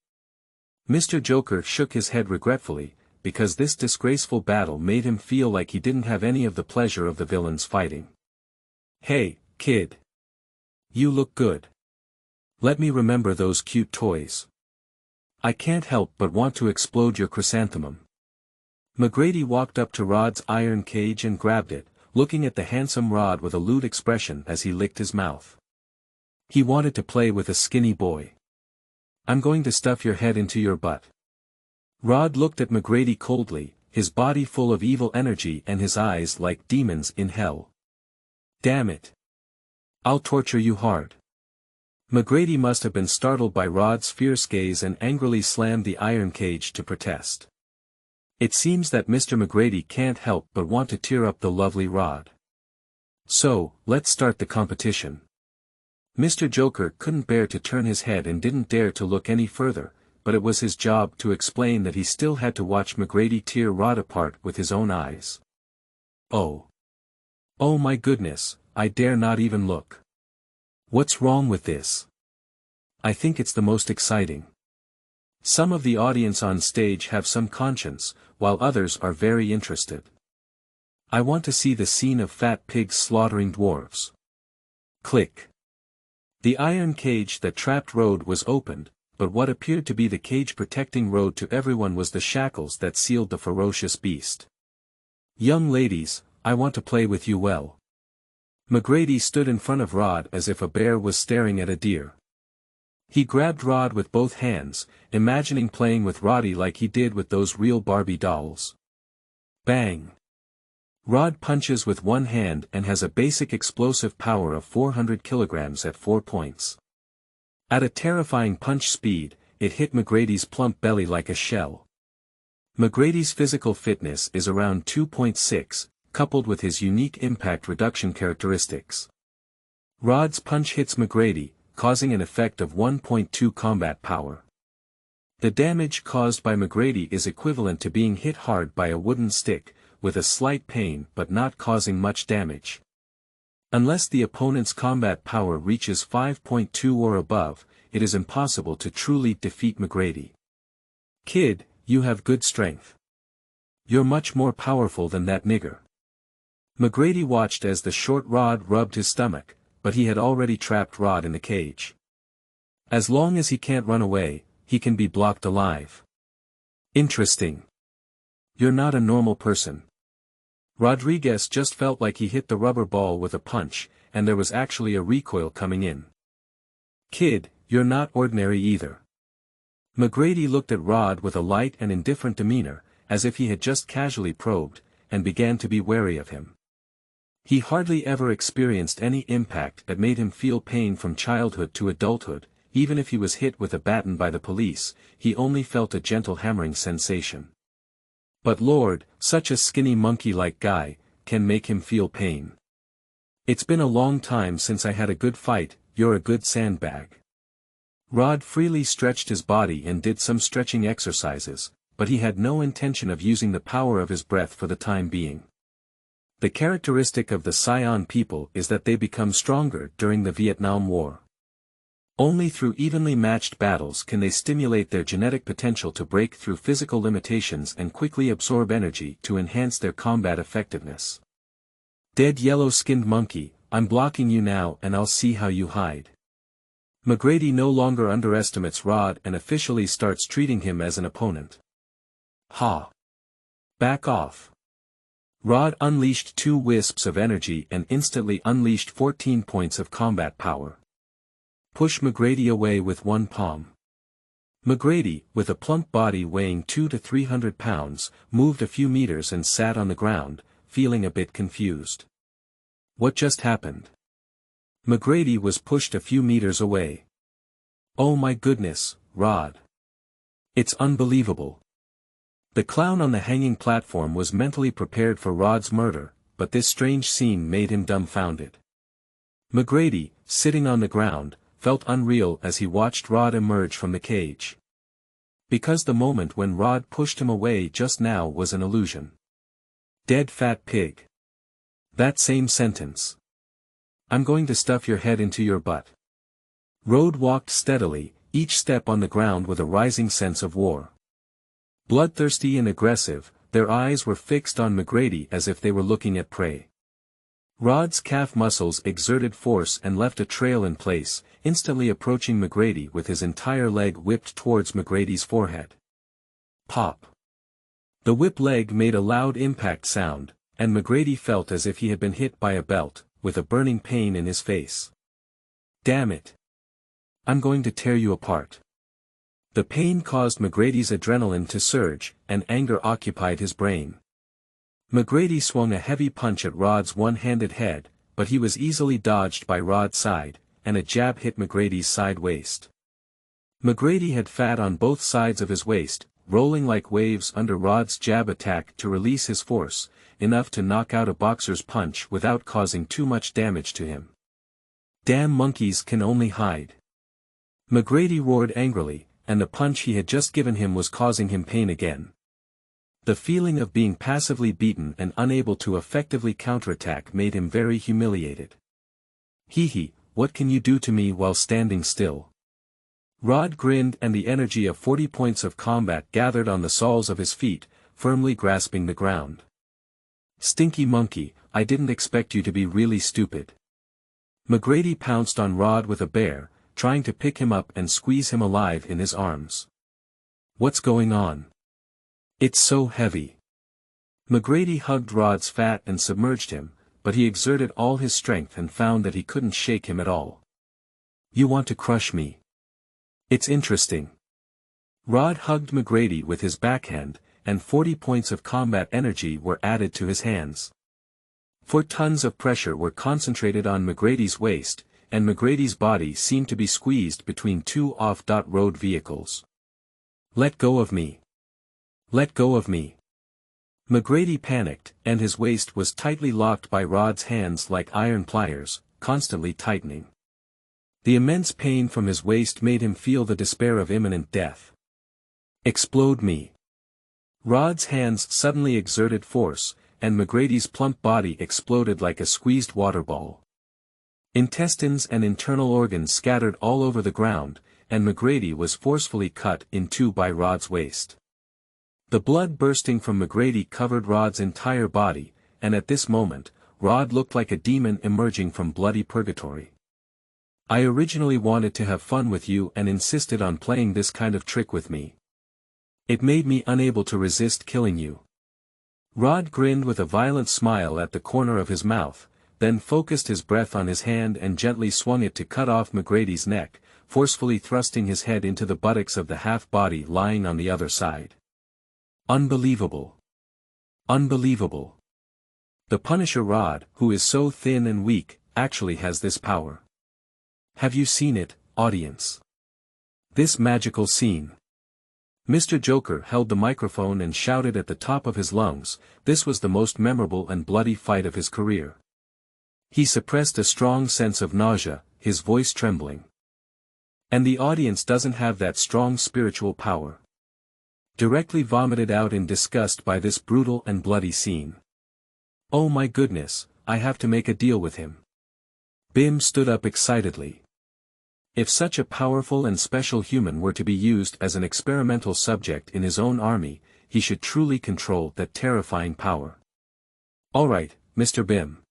Mr. Joker shook his head regretfully, because this disgraceful battle made him feel like he didn't have any of the pleasure of the villains fighting. Hey, kid. You look good. Let me remember those cute toys. I can't help but want to explode your chrysanthemum. McGrady walked up to Rhode's iron cage and grabbed it, looking at the handsome Rhode with a lewd expression as he licked his mouth. He wanted to play with a skinny boy. I'm going to stuff your head into your butt. Rhode looked at McGrady coldly, his body full of evil energy and his eyes like demons in hell. Damn it. I'll torture you hard. McGrady must have been startled by Rhode's fierce gaze and angrily slammed the iron cage to protest. It seems that Mr. McGrady can't help but want to tear up the lovely Rhode. So, let's start the competition. Mr. Joker couldn't bear to turn his head and didn't dare to look any further, but it was his job to explain that he still had to watch McGrady tear Rhode apart with his own eyes. Oh. Oh my goodness, I dare not even look. What's wrong with this? I think it's the most exciting. Some of the audience on stage have some conscience, while others are very interested. I want to see the scene of fat pigs slaughtering dwarves. Click. The iron cage that trapped Rhode was opened, but what appeared to be the cage protecting Rhode to everyone was the shackles that sealed the ferocious beast. Young ladies, I want to play with you well. McGrady stood in front of Rhode as if a bear was staring at a deer. He grabbed Rhode with both hands, imagining playing with Rhode like he did with those real Barbie dolls. Bang! Rhode punches with one hand and has a basic explosive power of 400 kilograms at 4 points. At a terrifying punch speed, it hit McGrady's plump belly like a shell. McGrady's physical fitness is around 2.6, coupled with his unique impact reduction characteristics. Rhode's punch hits McGrady, causing an effect of 1.2 combat power. The damage caused by McGrady is equivalent to being hit hard by a wooden stick, with a slight pain but not causing much damage. Unless the opponent's combat power reaches 5.2 or above, it is impossible to truly defeat McGrady. Kid, you have good strength. You're much more powerful than that nigger. McGrady watched as the short Rhode rubbed his stomach, but he had already trapped Rhode in the cage. As long as he can't run away, he can be blocked alive. Interesting. You're not a normal person. Rodriguez just felt like he hit the rubber ball with a punch, and there was actually a recoil coming in. Kid, you're not ordinary either. McGrady looked at Rhode with a light and indifferent demeanor, as if he had just casually probed, and began to be wary of him. He hardly ever experienced any impact that made him feel pain from childhood to adulthood. Even if he was hit with a baton by the police, he only felt a gentle hammering sensation. But Lord, such a skinny monkey-like guy, can make him feel pain. It's been a long time since I had a good fight. You're a good sandbag. Rhode freely stretched his body and did some stretching exercises, but he had no intention of using the power of his breath for the time being. The characteristic of the Saiyan people is that they become stronger during the Vietnam War. Only through evenly matched battles can they stimulate their genetic potential to break through physical limitations and quickly absorb energy to enhance their combat effectiveness. Dead yellow-skinned monkey, I'm blocking you now and I'll see how you hide. McGrady no longer underestimates Rhode and officially starts treating him as an opponent. Ha! Back off. Rhode unleashed 2 wisps of energy and instantly unleashed 14 points of combat power. Push McGrady away with one palm. McGrady, with a plump body weighing 200 to 300 pounds, moved a few meters and sat on the ground, feeling a bit confused. What just happened? McGrady was pushed a few meters away. Oh my goodness, Rhode. It's unbelievable. The clown on the hanging platform was mentally prepared for Rhode's murder, but this strange scene made him dumbfounded. McGrady, sitting on the ground, felt unreal as he watched Rhode emerge from the cage. Because the moment when Rhode pushed him away just now was an illusion. Dead fat pig. That same sentence. I'm going to stuff your head into your butt. Rhode walked steadily, each step on the ground with a rising sense of war. Bloodthirsty and aggressive, their eyes were fixed on McGrady as if they were looking at prey. Rhode's calf muscles exerted force and left a trail in place, instantly approaching McGrady with his entire leg whipped towards McGrady's forehead. Pop. The whip leg made a loud impact sound, and McGrady felt as if he had been hit by a belt, with a burning pain in his face. Damn it. I'm going to tear you apart. The pain caused McGrady's adrenaline to surge, and anger occupied his brain. McGrady swung a heavy punch at Rhode's one-handed head, but he was easily dodged by Rhode's side, and a jab hit McGrady's side waist. McGrady had fat on both sides of his waist, rolling like waves under Rhode's jab attack to release his force, enough to knock out a boxer's punch without causing too much damage to him. Damn monkeys can only hide. McGrady roared angrily, and the punch he had just given him was causing him pain again. The feeling of being passively beaten and unable to effectively counterattack made him very humiliated. Hee, what can you do to me while standing still? Rhode grinned, and the energy of 40 points of combat gathered on the soles of his feet, firmly grasping the ground. Stinky monkey, I didn't expect you to be really stupid. McGrady pounced on Rhode with a bear, trying to pick him up and squeeze him alive in his arms. What's going on? It's so heavy. McGrady hugged Rhode's fat and submerged him, but he exerted all his strength and found that he couldn't shake him at all. You want to crush me? It's interesting. Rhode hugged McGrady with his backhand, and 40 points of combat energy were added to his hands. 4 tons of pressure were concentrated on McGrady's waist, and McGrady's body seemed to be squeezed between two off-road vehicles. "Let go of me! Let go of me!" McGrady panicked, and his waist was tightly locked by Rhod's hands like iron pliers, constantly tightening. The immense pain from his waist made him feel the despair of imminent death. "Explode me!" Rhod's hands suddenly exerted force, and McGrady's plump body exploded like a squeezed water ball. Intestines and internal organs scattered all over the ground, and McGrady was forcefully cut in two by Rhod's waist. The blood bursting from McGrady covered Rhod's entire body, and at this moment, Rhode looked like a demon emerging from bloody purgatory. "I originally wanted to have fun with you and insisted on playing this kind of trick with me. It made me unable to resist killing you." Rhode grinned with a violent smile at the corner of his mouth, then focused his breath on his hand and gently swung it to cut off McGrady's neck, forcefully thrusting his head into the buttocks of the half-body lying on the other side. Unbelievable. Unbelievable. The Punisher Rhode, who is so thin and weak, actually has this power. Have you seen it, audience? This magical scene. Mr. Joker held the microphone and shouted at the top of his lungs. This was the most memorable and bloody fight of his career. He suppressed a strong sense of nausea, his voice trembling. And the audience doesn't have that strong spiritual power. Directly vomited out in disgust by this brutal and bloody scene. "Oh my goodness, I have to make a deal with him." Bim stood up excitedly. If such a powerful and special human were to be used as an experimental subject in his own army, he should truly control that terrifying power. "All right, Mr. Bim.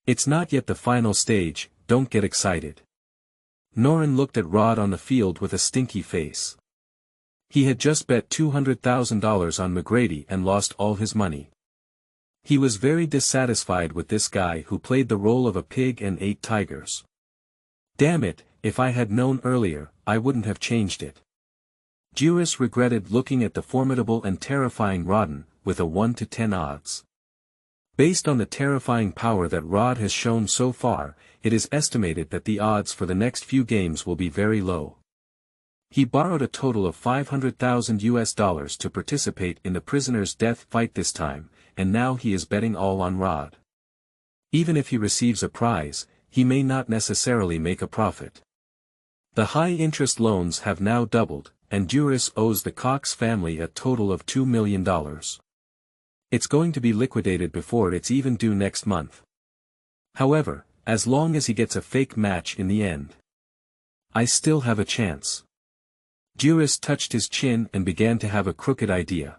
It's not yet the final stage, don't get excited." Norrin looked at Rhode on the field with a stinky face. He had just bet $200,000 on McGrady and lost all his money. He was very dissatisfied with this guy who played the role of a pig and ate tigers. "Damn it, if I had known earlier, I wouldn't have changed it." Juris regretted looking at the formidable and terrifying Rhodden, with a 1 to 10 odds. Based on the terrifying power that Rhode has shown so far, it is estimated that the odds for the next few games will be very low. He borrowed a total of $500,000 to participate in the prisoner's death fight this time, and now he is betting all on Rhode. Even if he receives a prize, he may not necessarily make a profit. The high-interest loans have now doubled, and Juris owes the Cox family a total of $2 million. It's going to be liquidated before it's even due next month. However, as long as he gets a fake match in the end, I still have a chance. Juris touched his chin and began to have a crooked idea.